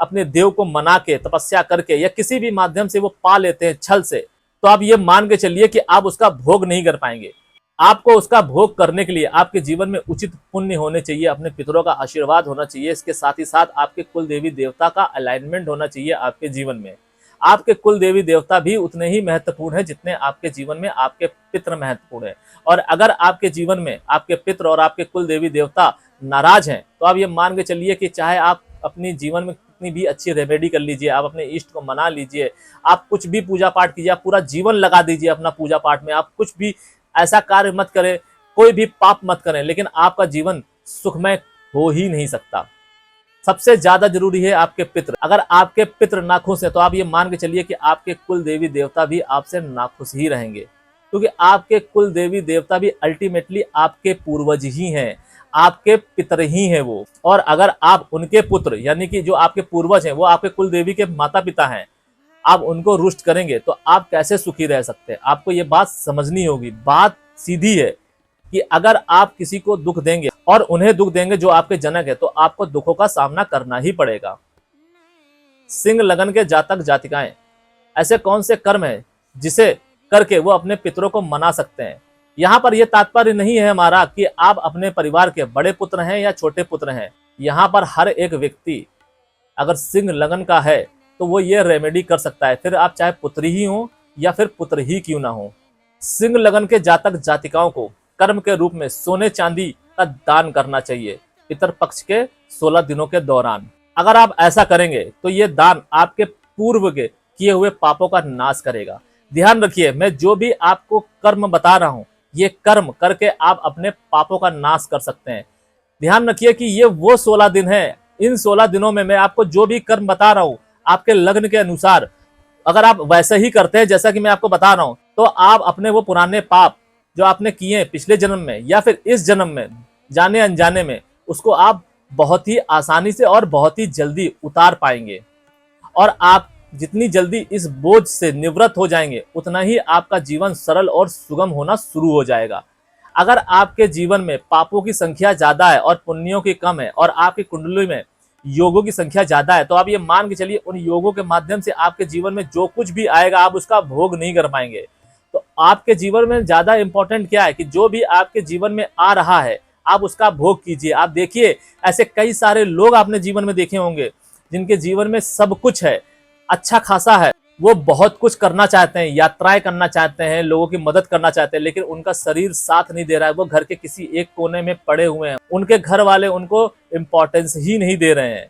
अपने देव को मना के तपस्या करके या किसी भी माध्यम से वो पा लेते हैं छल से, तो आप ये मान के चलिए कि आप उसका भोग नहीं कर पाएंगे। आपको उसका भोग करने के लिए आपके जीवन में उचित पुण्य होने चाहिए, अपने पितरों का आशीर्वाद होना चाहिए, इसके साथ ही साथ आपके कुल देवी देवता का अलाइनमेंट होना चाहिए आपके जीवन में। आपके कुल देवी देवता भी उतने ही महत्वपूर्ण है जितने आपके जीवन में आपके पितृ महत्वपूर्ण है। और अगर आपके जीवन में आपके पितृ और आपके कुल देवी देवता नाराज हैं, तो आप ये मान के चलिए कि चाहे आप अपनी जीवन में कितनी भी अच्छी रेमेडी कर लीजिए, आप अपने इष्ट को मना लीजिए, आप कुछ भी पूजा पाठ कीजिए, आप पूरा जीवन लगा दीजिए अपना पूजा पाठ में, आप कुछ भी ऐसा कार्य मत करें, कोई भी पाप मत करें, लेकिन आपका जीवन सुखमय हो ही नहीं सकता। सबसे ज्यादा जरूरी है आपके पितृ। अगर आपके पितृ नाखुश हैं तो आप ये मान के चलिए कि आपके कुल देवी देवता भी आपसे नाखुश ही रहेंगे, क्योंकि आपके कुल देवी देवता भी अल्टीमेटली आपके पूर्वज ही हैं, आपके पितर ही हैं वो। और अगर आप उनके पुत्र यानी कि जो आपके पूर्वज हैं वो आपके कुल देवी के माता पिता हैं, आप उनको रुष्ट करेंगे तो आप कैसे सुखी रह सकते हैं। आपको ये बात समझनी होगी। बात सीधी है कि अगर आप किसी को दुख देंगे और उन्हें दुख देंगे जो आपके जनक है, तो आपको दुखों का सामना करना ही पड़ेगा। सिंह लगन के जातक जातिकाएं, ऐसे कौन से कर्म है जिसे करके वो अपने पितरों को मना सकते हैं। यहाँ पर यह तात्पर्य नहीं है हमारा कि आप अपने परिवार के बड़े पुत्र हैं या छोटे पुत्र हैं। यहाँ पर हर एक व्यक्ति अगर सिंह लगन का है तो वो ये रेमेडी कर सकता है, फिर आप चाहे पुत्री ही हो या फिर पुत्र ही क्यों ना हो। सिंह लगन के जातक जातिकाओं को कर्म के रूप में सोने चांदी का दान करना चाहिए पितर पक्ष के 16 दिनों के दौरान। अगर आप ऐसा करेंगे तो ये दान आपके पूर्व के किए हुए पापों का नाश करेगा। ध्यान रखिए, मैं जो भी आपको कर्म बता रहा हूं, ये कर्म करके आप अपने पापों का नाश कर सकते हैं। ध्यान रखिए कि ये वो 16 दिन है, इन 16 दिनों में मैं आपको जो भी कर्म बता रहा हूं आपके लग्न के अनुसार अगर आप वैसे ही करते हैं जैसा कि मैं आपको बता रहा हूं, तो आप अपने वो पुराने पाप जो आपने किए पिछले जन्म में या फिर इस जन्म में जाने अनजाने में, उसको आप बहुत ही आसानी से और बहुत ही जल्दी उतार पाएंगे। और आप जितनी जल्दी इस बोझ से निवृत्त हो जाएंगे उतना ही आपका जीवन सरल और सुगम होना शुरू हो जाएगा। अगर आपके जीवन में पापों की संख्या ज्यादा है और पुण्यों की कम है और आपकी कुंडली में योगों की संख्या ज्यादा है, तो आप ये मान के चलिए उन योगों के माध्यम से आपके जीवन में जो कुछ भी आएगा आप उसका भोग नहीं कर पाएंगे। तो आपके जीवन में ज्यादा इंपॉर्टेंट क्या है कि जो भी आपके जीवन में आ रहा है आप उसका भोग कीजिए। आप देखिए ऐसे कई सारे लोग आपने जीवन में देखे होंगे जिनके जीवन में सब कुछ है, अच्छा खासा है, वो बहुत कुछ करना चाहते हैं, यात्राएं करना चाहते हैं, लोगों की मदद करना चाहते हैं, लेकिन उनका शरीर साथ नहीं दे रहा है, वो घर के किसी एक कोने में पड़े हुए हैं, उनके घर वाले उनको इम्पोर्टेंस ही नहीं दे रहे हैं।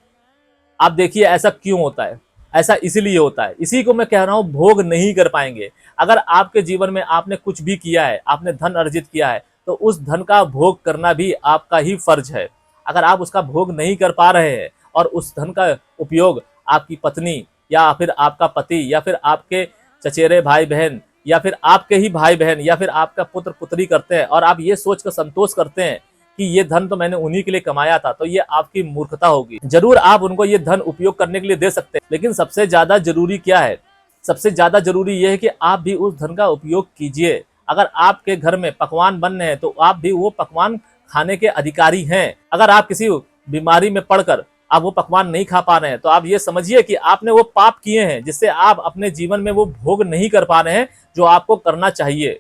आप देखिए ऐसा क्यों होता है, ऐसा इसीलिए होता है। इसी को मैं कह रहा हूं, भोग नहीं कर पाएंगे। अगर आपके जीवन में आपने कुछ भी किया है, आपने धन अर्जित किया है, तो उस धन का भोग करना भी आपका ही फर्ज है। अगर आप उसका भोग नहीं कर पा रहे हैं और उस धन का उपयोग आपकी पत्नी या फिर आपका पति या फिर आपके चचेरे भाई बहन या फिर आपके ही भाई बहन या फिर आपका पुत्र पुत्री करते हैं और आप ये सोचकर संतोष करते हैं कि ये धन तो मैंने उन्हीं के लिए कमाया था, तो ये आपकी मूर्खता होगी। जरूर आप उनको ये धन उपयोग करने के लिए दे सकते हैं, लेकिन सबसे ज्यादा जरूरी क्या है? सबसे ज्यादा जरूरी यह है कि आप भी उस धन का उपयोग कीजिए। अगर आपके घर में पकवान बन रहे हैं तो आप भी वो पकवान खाने के अधिकारी हैं। अगर आप किसी बीमारी में पड़कर आप वो पकवान नहीं खा पा रहे हैं तो आप ये समझिए कि आपने वो पाप किए हैं जिससे आप अपने जीवन में वो भोग नहीं कर पा रहे हैं जो आपको करना चाहिए।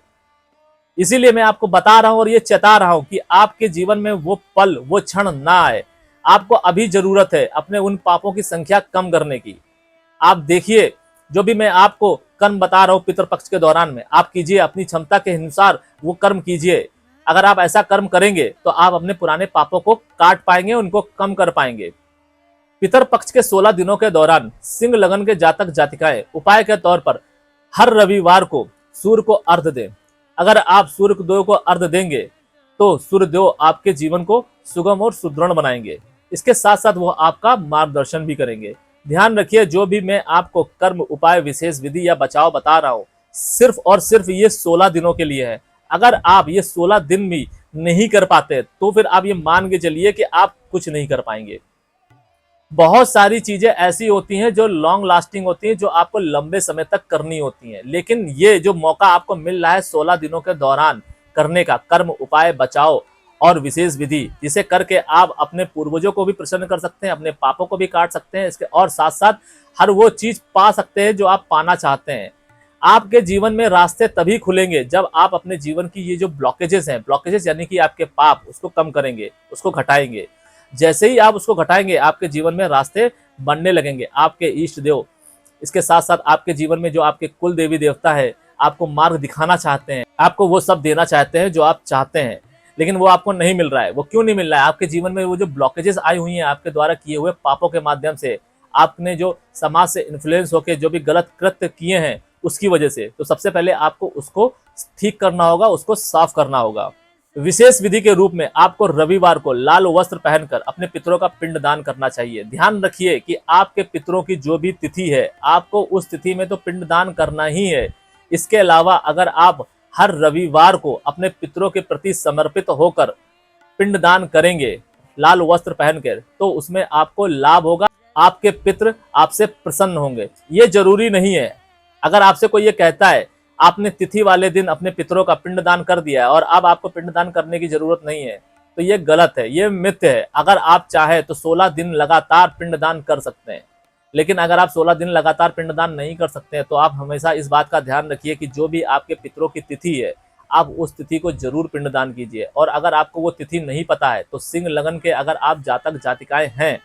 इसीलिए मैं आपको बता रहा हूं और ये चेता रहा हूं कि आपके जीवन में वो पल, वो क्षण ना आए। आपको अभी जरूरत है अपने उन पापों की संख्या कम करने की। आप देखिए जो भी मैं आपको कर्म बता रहा हूं पितृपक्ष के दौरान में, आप कीजिए, अपनी क्षमता के अनुसार वो कर्म कीजिए। अगर आप ऐसा कर्म करेंगे तो आप अपने पुराने पापों को काट पाएंगे, उनको कम कर पाएंगे। पितर पक्ष के 16 दिनों के दौरान सिंह लगन के जातक जातिकाएं उपाय के तौर पर हर रविवार को सूर्य को अर्घ दें। अगर आप सूर्यदेव को अर्घ देंगे तो सूर्यदेव आपके जीवन को सुगम और सुदृढ़ बनाएंगे। इसके साथ साथ वो आपका मार्गदर्शन भी करेंगे। ध्यान रखिए, जो भी मैं आपको कर्म, उपाय, विशेष विधि या बचाव बता रहा हूँ, सिर्फ और सिर्फ ये 16 दिनों के लिए है। अगर आप ये 16 दिन भी नहीं कर पाते तो फिर आप ये मान के चलिए कि आप कुछ नहीं कर पाएंगे। बहुत सारी चीजें ऐसी होती हैं जो लॉन्ग लास्टिंग होती हैं, जो आपको लंबे समय तक करनी होती हैं, लेकिन ये जो मौका आपको मिल रहा है 16 दिनों के दौरान करने का, कर्म, उपाय, बचाव और विशेष विधि, जिसे करके आप अपने पूर्वजों को भी प्रसन्न कर सकते हैं, अपने पापों को भी काट सकते हैं, इसके और साथ साथ हर वो चीज पा सकते हैं जो आप पाना चाहते हैं। आपके जीवन में रास्ते तभी खुलेंगे जब आप अपने जीवन की ये जो ब्लॉकेजेस हैं, ब्लॉकेजेस यानी कि आपके पाप, उसको कम करेंगे, उसको घटाएंगे। जैसे ही आप उसको घटाएंगे, आपके जीवन में रास्ते बनने लगेंगे। आपके इष्ट देव, इसके साथ साथ आपके जीवन में जो आपके कुल देवी देवता है, आपको मार्ग दिखाना चाहते हैं, आपको वो सब देना चाहते हैं जो आप चाहते हैं, लेकिन वो आपको नहीं मिल रहा है। वो क्यों नहीं मिल रहा है? आपके जीवन में वो जो ब्लॉकेजेस आई हुई हैं आपके द्वारा किए हुए पापों के माध्यम से, आपने जो समाज से इन्फ्लुएंस होकर जो भी गलत कृत्य किए हैं उसकी वजह से। तो सबसे पहले आपको उसको ठीक करना होगा, उसको साफ करना होगा। विशेष विधि के रूप में आपको रविवार को लाल वस्त्र पहनकर अपने पितरों का पिंड दान करना चाहिए। ध्यान रखिए कि आपके पितरों की जो भी तिथि है, आपको उस तिथि में तो पिंड दान करना ही है। इसके अलावा अगर आप हर रविवार को अपने पितरों के प्रति समर्पित होकर पिंड दान करेंगे लाल वस्त्र पहनकर, तो उसमें आपको लाभ होगा, आपके पितृ आपसे प्रसन्न होंगे। ये जरूरी नहीं है। अगर आपसे कोई ये कहता है आपने तिथि वाले दिन अपने पितरों का पिंडदान कर दिया है और अब आपको पिंडदान करने की जरूरत नहीं है, तो ये गलत है, ये मिथ्य है। अगर आप चाहे तो 16 दिन लगातार पिंडदान कर सकते हैं, लेकिन अगर आप 16 दिन लगातार पिंडदान नहीं कर सकते हैं तो आप हमेशा इस बात का ध्यान रखिए कि जो भी आपके पितरों की तिथि है, आप उस तिथि को जरूर पिंडदान कीजिए। और अगर आपको वो तिथि नहीं पता है तो सिंह लगन के अगर आप जातक जातिकाएं हैं,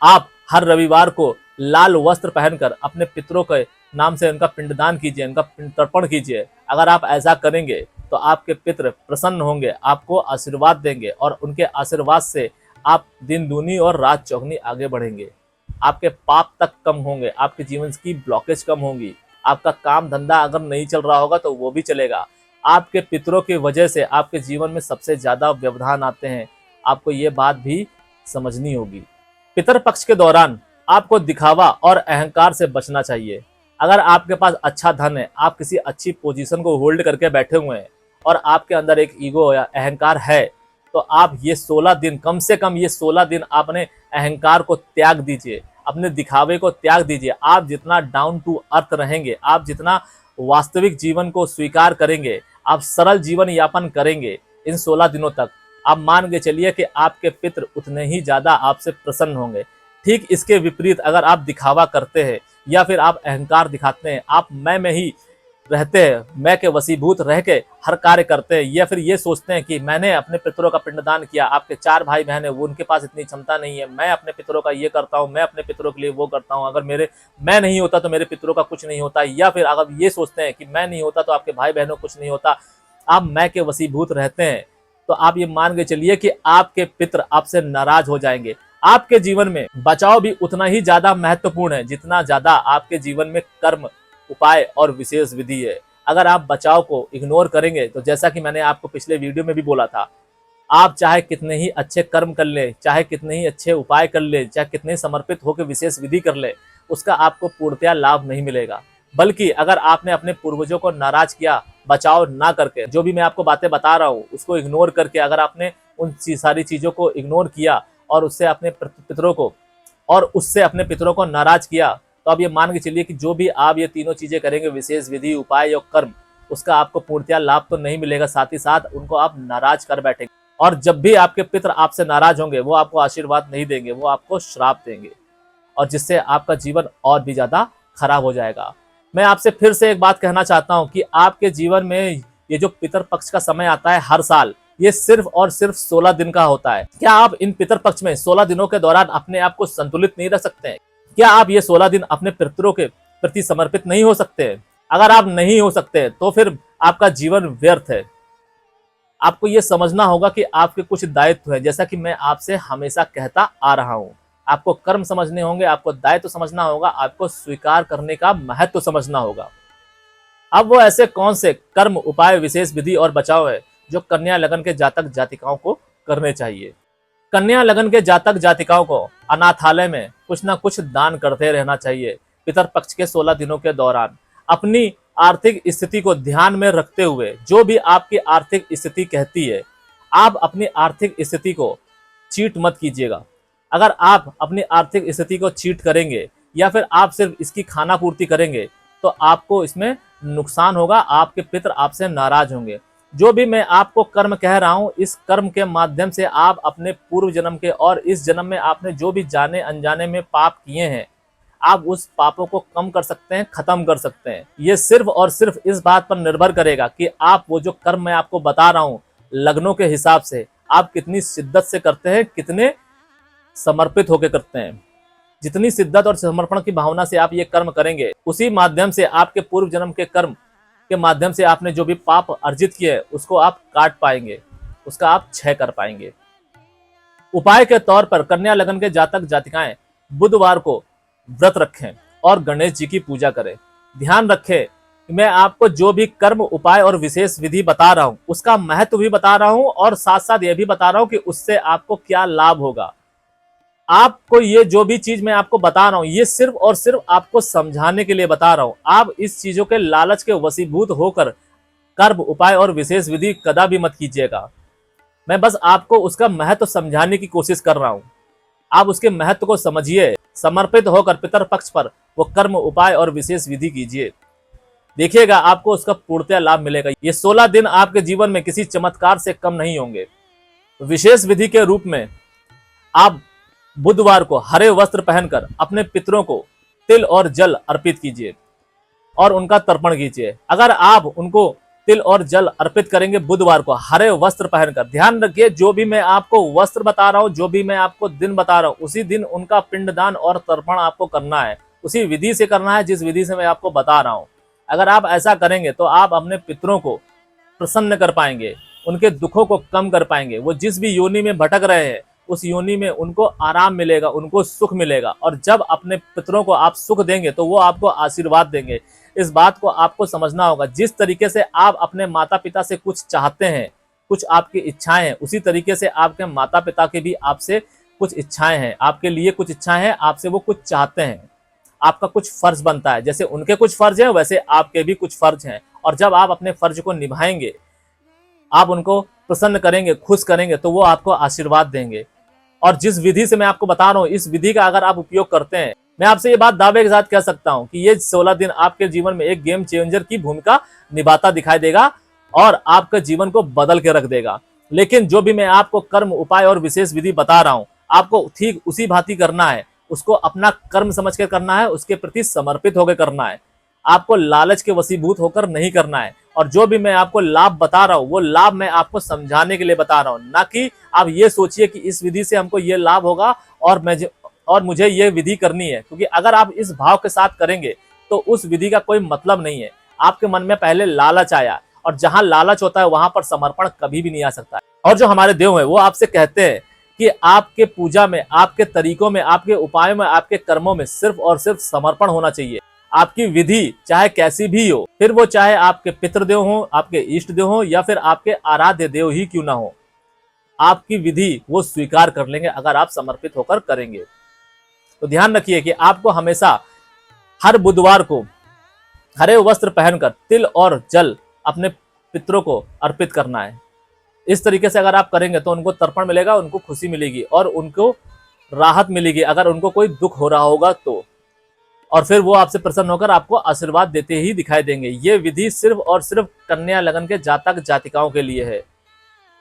आप हर रविवार को लाल वस्त्र पहनकर अपने पितरों के नाम से उनका पिंडदान कीजिए, उनका पिंड तर्पण कीजिए। अगर आप ऐसा करेंगे तो आपके पितृ प्रसन्न होंगे, आपको आशीर्वाद देंगे और उनके आशीर्वाद से आप दिन दूनी और रात चौगनी आगे बढ़ेंगे। आपके पाप तक कम होंगे, आपके जीवन की ब्लॉकेज कम होंगी, आपका काम धंधा अगर नहीं चल रहा होगा तो वो भी चलेगा। आपके पितरों की वजह से आपके जीवन में सबसे ज्यादा व्यवधान आते हैं, आपको ये बात भी समझनी होगी। पितर पक्ष के दौरान आपको दिखावा और अहंकार से बचना चाहिए। अगर आपके पास अच्छा धन है, आप किसी अच्छी पोजीशन को होल्ड करके बैठे हुए हैं और आपके अंदर एक ईगो या अहंकार है, तो आप ये 16 दिन, कम से कम ये 16 दिन अपने अहंकार को त्याग दीजिए, अपने दिखावे को त्याग दीजिए। आप जितना डाउन टू अर्थ रहेंगे, आप जितना वास्तविक जीवन को स्वीकार करेंगे, आप सरल जीवन यापन करेंगे इन 16 दिनों तक, आप मान के चलिए कि आपके पितृ उतने ही ज्यादा आपसे प्रसन्न होंगे। ठीक इसके विपरीत अगर आप दिखावा करते हैं या फिर आप अहंकार दिखाते हैं, आप मैं में ही रहते हैं, मैं के वशीभूत रह के हर कार्य करते हैं, या फिर ये सोचते हैं कि मैंने अपने पितरों का पिंडदान किया, आपके 4 भाई बहन है, वो उनके पास इतनी क्षमता नहीं है, मैं अपने पितरों का ये करता हूँ, मैं अपने पितरों के लिए वो करता हूँ, अगर मैं नहीं होता तो मेरे पितरों का कुछ नहीं होता, या फिर अगर ये सोचते हैं कि मैं नहीं होता तो आपके भाई बहनों को कुछ नहीं होता, आप मैं के वशीभूत रहते हैं, तो आप ये मान के चलिए कि आपके पितृ आपसे नाराज हो जाएंगे। आपके जीवन में बचाव भी उतना ही ज्यादा महत्वपूर्ण है जितना ज्यादा आपके जीवन में कर्म, उपाय और विशेष विधि है। अगर आप बचाव को इग्नोर करेंगे तो जैसा कि मैंने आपको पिछले वीडियो में भी बोला था, आप चाहे कितने ही अच्छे कर्म कर ले, चाहे कितने ही अच्छे उपाय कर ले, चाहे कितने समर्पित होकर विशेष विधि कर ले, उसका आपको पूर्णतया लाभ नहीं मिलेगा। बल्कि अगर आपने अपने पूर्वजों को नाराज किया बचाव ना करके, जो भी मैं आपको बातें बता रहा हूँ उसको इग्नोर करके, अगर आपने उन सारी चीजों को इग्नोर किया और उससे अपने पितरों को नाराज किया, तो आप ये मान के चलिए कि जो भी आप ये तीनों चीजें करेंगे, विशेष विधि, उपाय और कर्म, उसका आपको पूर्णतया लाभ तो नहीं मिलेगा, साथ ही साथ उनको आप नाराज कर बैठेंगे। और जब भी आपके पितर आपसे नाराज होंगे, वो आपको आशीर्वाद नहीं देंगे, वो आपको श्राप देंगे, और जिससे आपका जीवन और भी ज्यादा खराब हो जाएगा। मैं आपसे फिर से एक बात कहना चाहता हूं कि आपके जीवन में ये जो पितर पक्ष का समय आता है हर साल, ये सिर्फ और सिर्फ 16 दिन का होता है। क्या आप इन पितर पक्ष में 16 दिनों के दौरान अपने आप को संतुलित नहीं रख सकते हैं? क्या आप ये 16 दिन अपने पितरों के प्रति समर्पित नहीं हो सकते हैं? अगर आप नहीं हो सकते तो फिर आपका जीवन व्यर्थ है। आपको ये समझना होगा कि आपके कुछ दायित्व है, जैसा कि मैं आपसे हमेशा कहता आ रहा हूं। आपको कर्म समझने होंगे, आपको दायित्व समझना होगा, आपको स्वीकार करने का महत्व समझना होगा। अब वो ऐसे कौन से कर्म, उपाय, विशेष विधि और बचाव है जो कन्या लगन के जातक जातिकाओं को करने चाहिए। कन्या लगन के जातक जातिकाओं को अनाथालय में कुछ ना कुछ दान करते रहना चाहिए। पितर पक्ष के 16 दिनों के दौरान अपनी आर्थिक स्थिति को ध्यान में रखते हुए, जो भी आपकी आर्थिक स्थिति कहती है, आप अपनी आर्थिक स्थिति को चीट मत कीजिएगा। अगर आप अपनी आर्थिक स्थिति को चीट करेंगे या फिर आप सिर्फ इसकी खाना पूर्ति करेंगे तो आपको इसमें नुकसान होगा, आपके पितर आपसे नाराज होंगे। जो भी मैं आपको कर्म कह रहा हूं, इस कर्म के माध्यम से आप अपने पूर्व जन्म के और इस जन्म में आपने जो भी जाने अनजाने में पाप किए हैं, आप उस पापों को कम कर सकते हैं, खत्म कर सकते हैं। ये सिर्फ और सिर्फ इस बात पर निर्भर करेगा कि आप वो जो कर्म मैं आपको बता रहा हूं लग्नों के हिसाब से आप कितनी शिद्दत से करते हैं, कितने समर्पित होकर करते हैं। जितनी शिद्दत और समर्पण की भावना से आप ये कर्म करेंगे, उसी माध्यम से आपके पूर्व जन्म के कर्म के माध्यम से आपने जो भी पाप अर्जित किए है उसको आप काट पाएंगे, उसका आप क्षय कर पाएंगे। उपाय के तौर पर कन्या लगन के जातक जातिकाएं बुधवार को व्रत रखें और गणेश जी की पूजा करें। ध्यान रखें, मैं आपको जो भी कर्म, उपाय और विशेष विधि बता रहा हूं उसका महत्व भी बता रहा हूं और साथ साथ यह भी बता रहा हूं कि उससे आपको क्या लाभ होगा। आपको ये जो भी चीज मैं आपको बता रहा हूं ये सिर्फ और सिर्फ आपको समझाने के लिए बता रहा हूं। आप इस चीजों के लालच के वशीभूत होकर कर्म, उपाय और विशेष विधि कदापि मत कीजिएगा। मैं बस आपको उसका महत्व समझाने की कोशिश कर रहा हूं। आप उसके महत्व को समझिए, समर्पित होकर पितर पक्ष पर वो कर्म, उपाय और विशेष विधि कीजिए। देखिएगा आपको उसका पूर्णतः लाभ मिलेगा। ये 16 दिन आपके जीवन में किसी चमत्कार से कम नहीं होंगे। विशेष विधि के रूप में आप बुधवार को हरे वस्त्र पहनकर अपने पितरों को तिल और जल अर्पित कीजिए और उनका तर्पण कीजिए। अगर आप उनको तिल और जल अर्पित करेंगे बुधवार को हरे वस्त्र पहनकर, ध्यान रखिए जो भी मैं आपको वस्त्र बता रहा हूं, जो भी मैं आपको दिन बता रहा हूं, उसी दिन उनका पिंडदान और तर्पण आपको करना है। उसी विधि से करना है जिस विधि से मैं आपको बता रहा हूं। अगर आप ऐसा करेंगे तो आप अपने पितरों को प्रसन्न कर पाएंगे, उनके दुखों को कम कर पाएंगे। वो जिस भी योनि में भटक रहे हैं उस योनि में उनको आराम मिलेगा, उनको सुख मिलेगा। और जब अपने पितरों को आप सुख देंगे तो वो आपको आशीर्वाद देंगे। इस बात को आपको समझना होगा। जिस तरीके से आप अपने माता पिता से कुछ चाहते हैं, कुछ आपकी इच्छाएं हैं, उसी तरीके से आपके माता पिता के भी आपसे कुछ इच्छाएं हैं, आपके लिए कुछ इच्छाएं हैं, आपसे वो कुछ चाहते हैं। आपका कुछ फर्ज बनता है, जैसे उनके कुछ फर्ज हैं वैसे आपके भी कुछ फर्ज हैं। और जब आप अपने फर्ज को निभाएंगे, आप उनको प्रसन्न करेंगे, खुश करेंगे, तो वो आपको आशीर्वाद देंगे। और जिस विधि से मैं आपको बता रहा हूं, इस विधि का अगर आप उपयोग करते हैं, मैं आपसे ये बात दावे के साथ कह सकता हूं कि ये 16 दिन आपके जीवन में एक गेम चेंजर की भूमिका निभाता दिखाई देगा और आपके जीवन को बदल के रख देगा। लेकिन जो भी मैं आपको कर्म, उपाय और विशेष विधि बता रहा हूं, आपको ठीक उसी भांति करना है। उसको अपना कर्म समझ कर करना है, उसके प्रति समर्पित होकर करना है। आपको लालच के वशीभूत होकर नहीं करना है। और जो भी मैं आपको लाभ बता रहा हूं वो लाभ मैं आपको समझाने के लिए बता रहा हूं, ना कि आप ये सोचिए कि इस विधि से हमको ये लाभ होगा और मुझे ये विधि करनी है। क्योंकि अगर आप इस भाव के साथ करेंगे तो उस विधि का कोई मतलब नहीं है। आपके मन में पहले लालच आया, और जहां लालच होता है वहां पर समर्पण कभी भी नहीं आ सकता है। और जो हमारे देव है वो आपसे कहते हैं कि आपके पूजा में, आपके तरीकों में, आपके उपायों में, आपके कर्मों में सिर्फ और सिर्फ समर्पण होना चाहिए। आपकी विधि चाहे कैसी भी हो, फिर वो चाहे आपके पितृदेव हो, आपके इष्ट देव हो, या फिर आपके आराध्य देव ही क्यों ना हो, आपकी विधि वो स्वीकार कर लेंगे अगर आप समर्पित होकर करेंगे। तो ध्यान रखिए कि आपको हमेशा हर बुधवार को हरे वस्त्र पहनकर तिल और जल अपने पितरों को अर्पित करना है। इस तरीके से अगर आप करेंगे तो उनको तर्पण मिलेगा, उनको खुशी मिलेगी और उनको राहत मिलेगी अगर उनको कोई दुख हो रहा होगा तो। और फिर वो आपसे प्रसन्न होकर आपको आशीर्वाद देते ही दिखाई देंगे। ये विधि सिर्फ और सिर्फ कन्या लगन के जातक जातिकाओं के लिए है।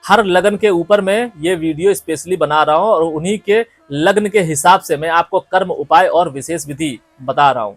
हर लगन के ऊपर मैं ये वीडियो स्पेशली बना रहा हूं और उन्हीं के लग्न के हिसाब से मैं आपको कर्म, उपाय और विशेष विधि बता रहा हूं।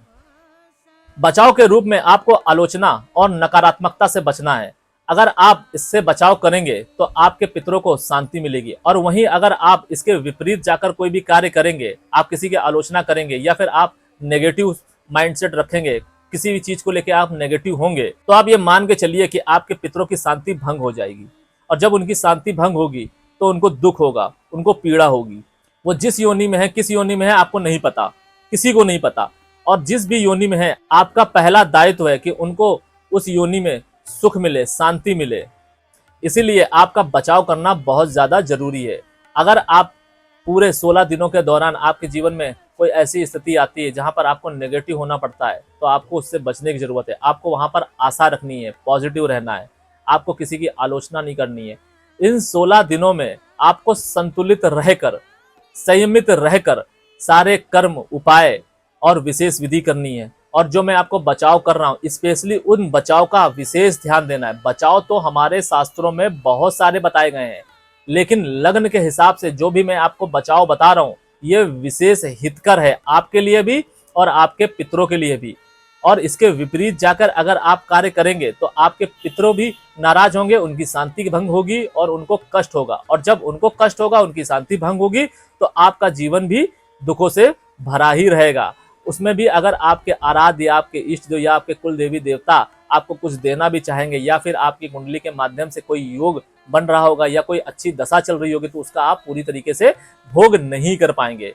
बचाव के रूप में आपको आलोचना और नकारात्मकता से बचना है। अगर आप इससे बचाव करेंगे तो आपके पितरों को शांति मिलेगी। और वहीं अगर आप इसके विपरीत जाकर कोई भी कार्य करेंगे, आप किसी की आलोचना करेंगे या फिर आप नेगेटिव माइंडसेट रखेंगे, किसी भी चीज को लेकर आप नेगेटिव होंगे, तो आप ये मान के चलिए कि आपके पितरों की शांति भंग हो जाएगी। और जब उनकी शांति भंग होगी तो उनको दुख होगा, उनको पीड़ा होगी। वो जिस योनि में है, किस योनि में है आपको नहीं पता, किसी को नहीं पता। और जिस भी योनि में है, आपका पहला दायित्व है कि उनको उस योनि में सुख मिले, शांति मिले। इसीलिए आपका बचाव करना बहुत ज्यादा जरूरी है। अगर आप पूरे 16 दिनों के दौरान आपके जीवन में कोई ऐसी स्थिति आती है जहां पर आपको नेगेटिव होना पड़ता है, तो आपको उससे बचने की जरूरत है। आपको वहां पर आशा रखनी है, पॉजिटिव रहना है, आपको किसी की आलोचना नहीं करनी है। इन 16 दिनों में आपको संतुलित रहकर, संयमित रहकर सारे कर्म, उपाय और विशेष विधि करनी है। और जो मैं आपको बचाव कर रहा हूं, स्पेशली उन बचाव का विशेष ध्यान देना है। बचाव तो हमारे शास्त्रों में बहुत सारे बताए गए हैं, लेकिन लग्न के हिसाब से जो भी मैं आपको बचाव बता रहा हूं, ये विशेष हितकर है आपके लिए भी और आपके पितरों के लिए भी। और इसके विपरीत जाकर अगर आप कार्य करेंगे तो आपके पितरों भी नाराज होंगे, उनकी शांति भंग होगी और उनको कष्ट होगा। और जब उनको कष्ट होगा, उनकी शांति भंग होगी, तो आपका जीवन भी दुखों से भरा ही रहेगा। उसमें भी अगर आपके आराध्य, आपके इष्ट देव या आपके कुल देवी देवता आपको कुछ देना भी चाहेंगे, या फिर आपकी कुंडली के माध्यम से कोई योग बन रहा होगा या कोई अच्छी दशा चल रही होगी, तो उसका आप पूरी तरीके से भोग नहीं कर पाएंगे।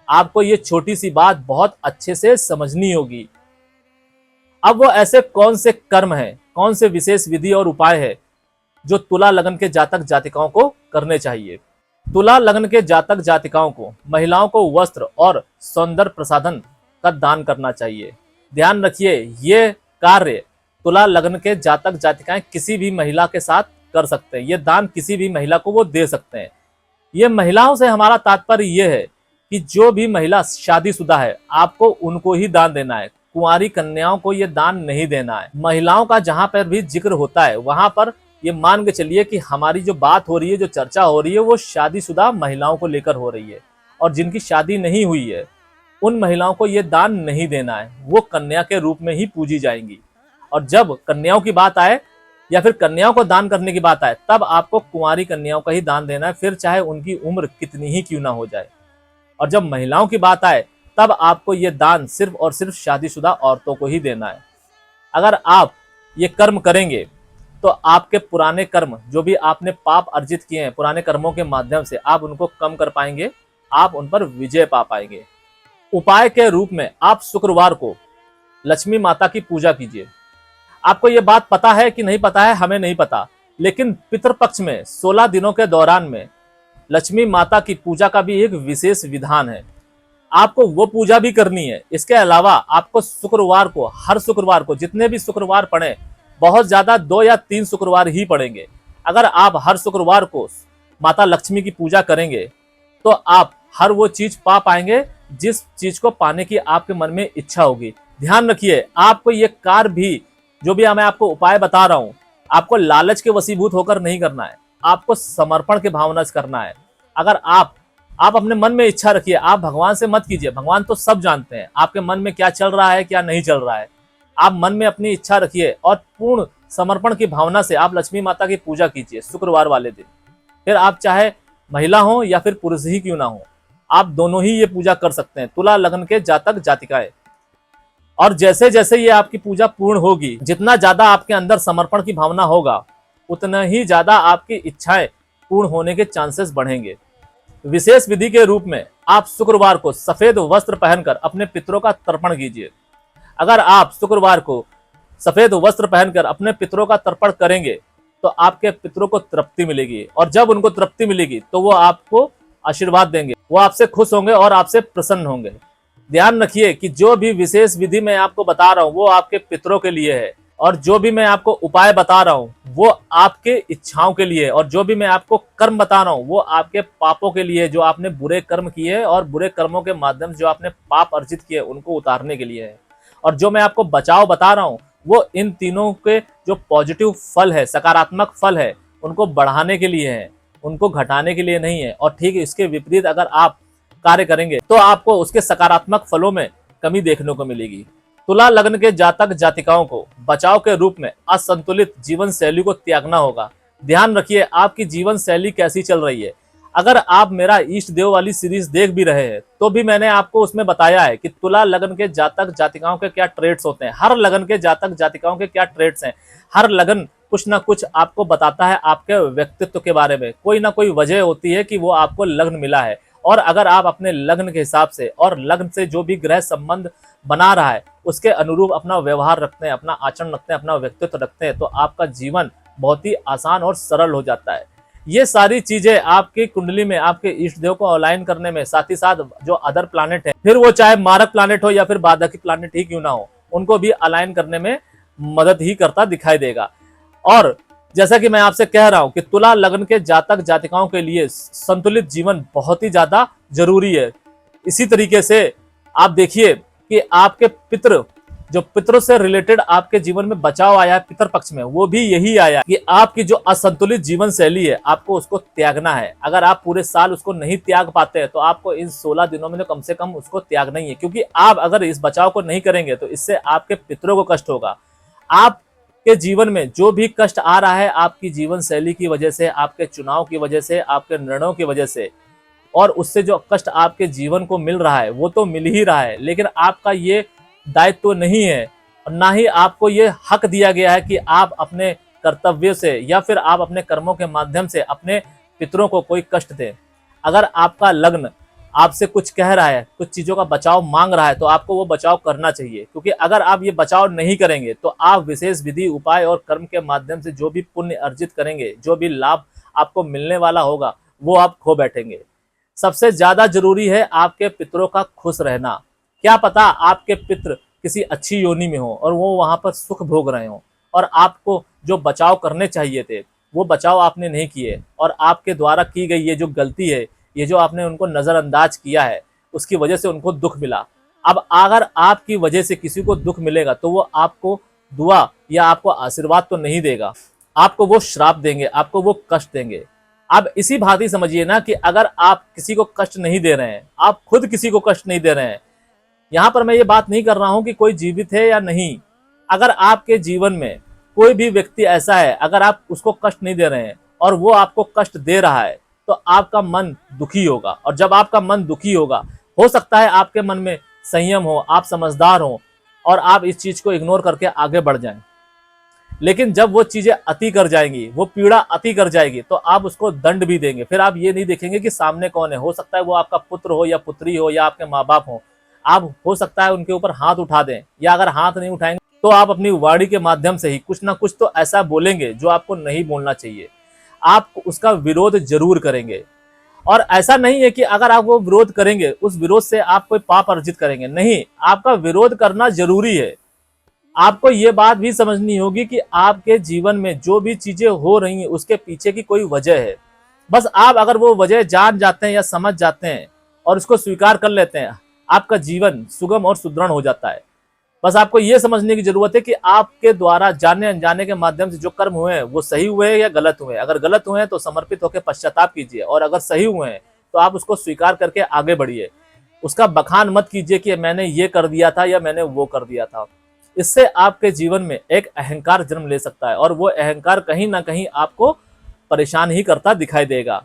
आपको ये छोटी सी बात बहुत अच्छे से समझनी होगी। अब वो ऐसे कौन से कर्म हैं, कौन से विशेष विधि और उपाय है जो तुला लग्न के जातक जातिकाओं को करने चाहिए। तुला लग्न के जातक जातिकाओं को महिलाओं को वस्त्र और सौंदर्य प्रसाधन का दान करना चाहिए। ध्यान रखिए, ये कार्य तुला लग्न के जातक जातिकाएं किसी भी महिला के साथ कर सकते हैं। ये दान किसी भी महिला को वो दे सकते हैं। ये महिलाओं से हमारा तात्पर्य ये है कि जो भी महिला शादीशुदा है, आपको उनको ही दान देना है। कुंवारी कन्याओं को ये दान नहीं देना है। महिलाओं का जहां पर भी जिक्र होता है, वहां पर ये मान के चलिए कि हमारी जो बात हो रही है, जो चर्चा हो रही है, वो शादीशुदा महिलाओं को लेकर हो रही है। और जिनकी शादी नहीं हुई है, उन महिलाओं को ये दान नहीं देना है। वो कन्या के रूप में ही पूजी जाएंगी। और जब कन्याओं की बात आए या फिर कन्याओं को दान करने की बात आए, तब आपको कुंवारी कन्याओं का ही दान देना है, फिर चाहे उनकी उम्र कितनी ही क्यों ना हो जाए। और जब महिलाओं की बात आए, तब आपको ये दान सिर्फ और सिर्फ शादीशुदा औरतों को ही देना है। अगर आप ये कर्म करेंगे तो आपके पुराने कर्म, जो भी आपने पाप अर्जित किए हैं, पुराने कर्मों के माध्यम से आप उनको कम कर पाएंगे, आप उन पर विजय पा पाएंगे। उपाय के रूप में आप शुक्रवार को लक्ष्मी माता की पूजा कीजिए। आपको ये बात पता है कि नहीं पता है, हमें नहीं पता, लेकिन पितृपक्ष में 16 दिनों के दौरान में लक्ष्मी माता की पूजा का भी एक विशेष विधान है। आपको वो पूजा भी करनी है। इसके अलावा आपको शुक्रवार को, हर शुक्रवार को, जितने भी शुक्रवार पड़े, बहुत ज्यादा 2 या 3 शुक्रवार ही पड़ेंगे, अगर आप हर शुक्रवार को माता लक्ष्मी की पूजा करेंगे, तो आप हर वो चीज पा पाएंगे जिस चीज को पाने की आपके मन में इच्छा होगी। ध्यान रखिए, आपको ये कार्य भी, जो भी मैं आपको उपाय बता रहा हूं, आपको लालच के वशीभूत होकर नहीं करना है, आपको समर्पण की भावना से करना है। अगर आप अपने मन में इच्छा रखिए, आप भगवान से मत कीजिए। भगवान तो सब जानते हैं आपके मन में क्या चल रहा है, क्या नहीं चल रहा है। आप मन में अपनी इच्छा रखिए और पूर्ण समर्पण की भावना से आप लक्ष्मी माता की पूजा कीजिए शुक्रवार वाले दिन। फिर आप चाहे महिला हो या फिर पुरुष ही क्यों ना हो, आप दोनों ही ये पूजा कर सकते हैं, तुला लग्न के जातक जातिकाएं। और जैसे जैसे ये आपकी पूजा पूर्ण होगी, जितना ज्यादा आपके अंदर समर्पण की भावना होगा, उतना ही ज्यादा आपकी इच्छाएं पूर्ण होने के चांसेस बढ़ेंगे। विशेष विधि के रूप में आप शुक्रवार को सफेद वस्त्र पहनकर अपने पितरों का तर्पण कीजिए। अगर आप शुक्रवार को सफेद वस्त्र पहनकर अपने पितरों का तर्पण करेंगे, तो आपके पितरों को तृप्ति मिलेगी। और जब उनको तृप्ति मिलेगी, तो वो आपको आशीर्वाद देंगे, वो आपसे खुश होंगे और आपसे प्रसन्न होंगे। ध्यान रखिए कि जो भी विशेष विधि मैं आपको बता रहा हूं, वो आपके पितरों के लिए है। और जो भी मैं आपको उपाय बता रहा हूं, वो आपके इच्छाओं के लिए है। और जो भी मैं आपको कर्म बता रहा हूं, वो आपके पापों के लिए, जो आपने बुरे कर्म किए और बुरे कर्मों के माध्यम से जो आपने पाप अर्जित किए, उनको उतारने के लिए है। और जो मैं आपको बचाव बता रहा हूं, वो इन तीनों के जो पॉजिटिव फल है, सकारात्मक फल है, उनको बढ़ाने के लिए है, उनको घटाने के लिए नहीं है। और ठीक इसके विपरीत अगर आप कार्य करेंगे, तो आपको उसके सकारात्मक फलों में कमी देखने को मिलेगी। तुला लग्न के जातक जातिकाओं को बचाव के रूप में असंतुलित जीवन शैली को त्यागना होगा। ध्यान रखिए, आपकी जीवन शैली कैसी चल रही है। अगर आप मेरा इष्ट देव वाली सीरीज देख भी रहे हैं, तो भी मैंने आपको उसमें बताया है कि तुला लग्न के जातक जातिकाओं के क्या ट्रेड्स होते हैं, हर लग्न के जातक जातिकाओं के क्या ट्रेड्स हैं। हर लग्न कुछ ना कुछ आपको बताता है आपके व्यक्तित्व के बारे में। कोई ना कोई वजह होती है कि वो आपको लग्न मिला है, और अगर आप अपने लग्न के हिसाब से और लग्न से जो भी ग्रह संबंध बना रहा है उसके अनुरूप अपना व्यवहार रखते हैं, अपना आचरण रखते हैं, अपना व्यक्तित्व रखते हैं, तो आपका जीवन बहुत ही आसान और सरल हो जाता है। ये सारी चीजें आपकी कुंडली में आपके इष्ट देव को अलाइन करने में, साथ ही साथ जो अदर प्लैनेट है, फिर वो चाहे मारक प्लैनेट हो या फिर बाधकी प्लैनेट ही क्यों ना हो, उनको भी अलाइन करने में मदद ही करता दिखाई देगा। और जैसा कि मैं आपसे कह रहा हूं कि तुला लग्न के जातक जातिकाओं के लिए संतुलित जीवन बहुत ही ज्यादा जरूरी है। इसी तरीके से आप देखिए कि आपके पितृ, जो पितरों से रिलेटेड आपके जीवन में बचाव आया है पितर पक्ष में, वो भी यही आया कि आपकी जो असंतुलित जीवन शैली है आपको उसको त्यागना है। अगर आप पूरे साल उसको नहीं त्याग पाते हैं तो आपको इन 16 दिनों में तो कम से कम उसको त्यागना ही है, क्योंकि आप अगर इस बचाव को नहीं करेंगे तो इससे आपके पितरों को कष्ट होगा। आपके जीवन में जो भी कष्ट आ रहा है आपकी जीवन शैली की वजह से, आपके चुनाव की वजह से, आपके निर्णयों की वजह से, और उससे जो कष्ट आपके जीवन को मिल रहा है वो तो मिल ही रहा है, लेकिन आपका ये दायित्व तो नहीं है और ना ही आपको ये हक दिया गया है कि आप अपने कर्तव्य से या फिर आप अपने कर्मों के माध्यम से अपने पितरों को कोई कष्ट दें। अगर आपका लग्न आपसे कुछ कह रहा है, कुछ चीजों का बचाव मांग रहा है, तो आपको वो बचाव करना चाहिए, क्योंकि अगर आप ये बचाव नहीं करेंगे तो आप विशेष विधि उपाय और कर्म के माध्यम से जो भी पुण्य अर्जित करेंगे, जो भी लाभ आपको मिलने वाला होगा, वो आप खो बैठेंगे। सबसे ज्यादा जरूरी है आपके पितरों का खुश रहना। क्या पता आपके पितृ किसी अच्छी योनि में हो और वो वहां पर सुख भोग रहे हो और आपको जो बचाव करने चाहिए थे वो बचाव आपने नहीं किए, और आपके द्वारा की गई ये जो गलती है, ये जो आपने उनको नजरअंदाज किया है, उसकी वजह से उनको दुख मिला। अब अगर आपकी वजह से किसी को दुख मिलेगा तो वो आपको दुआ या आपको आशीर्वाद तो नहीं देगा, आपको वो श्राप देंगे, आपको वो कष्ट देंगे। अब इसी भांति समझिए ना कि अगर आप किसी को कष्ट नहीं दे रहे हैं, आप खुद किसी को कष्ट नहीं दे रहे हैं, यहां पर मैं ये बात नहीं कर रहा हूं कि कोई जीवित है या नहीं, अगर आपके जीवन में कोई भी व्यक्ति ऐसा है, अगर आप उसको कष्ट नहीं दे रहे हैं और वो आपको कष्ट दे रहा है, तो आपका मन दुखी होगा। और जब आपका मन दुखी होगा, हो सकता है आपके मन में संयम हो, आप समझदार हो और आप इस चीज को इग्नोर करके आगे बढ़ जाएं, लेकिन जब वो चीजें अति कर जाएंगी, वो पीड़ा अति कर जाएगी, तो आप उसको दंड भी देंगे। फिर आप ये नहीं देखेंगे कि सामने कौन है, हो सकता है वो आपका पुत्र हो या पुत्री हो या आपके माँ बाप हो, आप हो सकता है उनके ऊपर हाथ उठा दें, या अगर हाथ नहीं उठाएंगे तो आप अपनी वाणी के माध्यम से ही कुछ ना कुछ तो ऐसा बोलेंगे जो आपको नहीं बोलना चाहिए। आप उसका विरोध जरूर करेंगे, और ऐसा नहीं है कि अगर आप वो विरोध करेंगे उस विरोध से आप कोई पाप अर्जित करेंगे, नहीं, आपका विरोध करना जरूरी है। आपको ये बात भी समझनी होगी कि आपके जीवन में जो भी चीजें हो रही हैं उसके पीछे की कोई वजह है। बस आप अगर वो वजह जान जाते हैं या समझ जाते हैं और उसको स्वीकार कर लेते हैं, आपका जीवन सुगम और सुदृढ़ हो जाता है। बस आपको ये समझने की जरूरत है कि आपके द्वारा जाने अनजाने के माध्यम से जो कर्म हुए हैं वो सही हुए हैं या गलत हुए हैं। अगर गलत हुए हैं तो समर्पित होकर पश्चाताप कीजिए, और अगर सही हुए हैं तो आप उसको स्वीकार करके आगे बढ़िए। उसका बखान मत कीजिए कि मैंने ये कर दिया था या मैंने वो कर दिया था। इससे आपके जीवन में एक अहंकार जन्म ले सकता है और वो अहंकार कहीं ना कहीं आपको परेशान ही करता दिखाई देगा।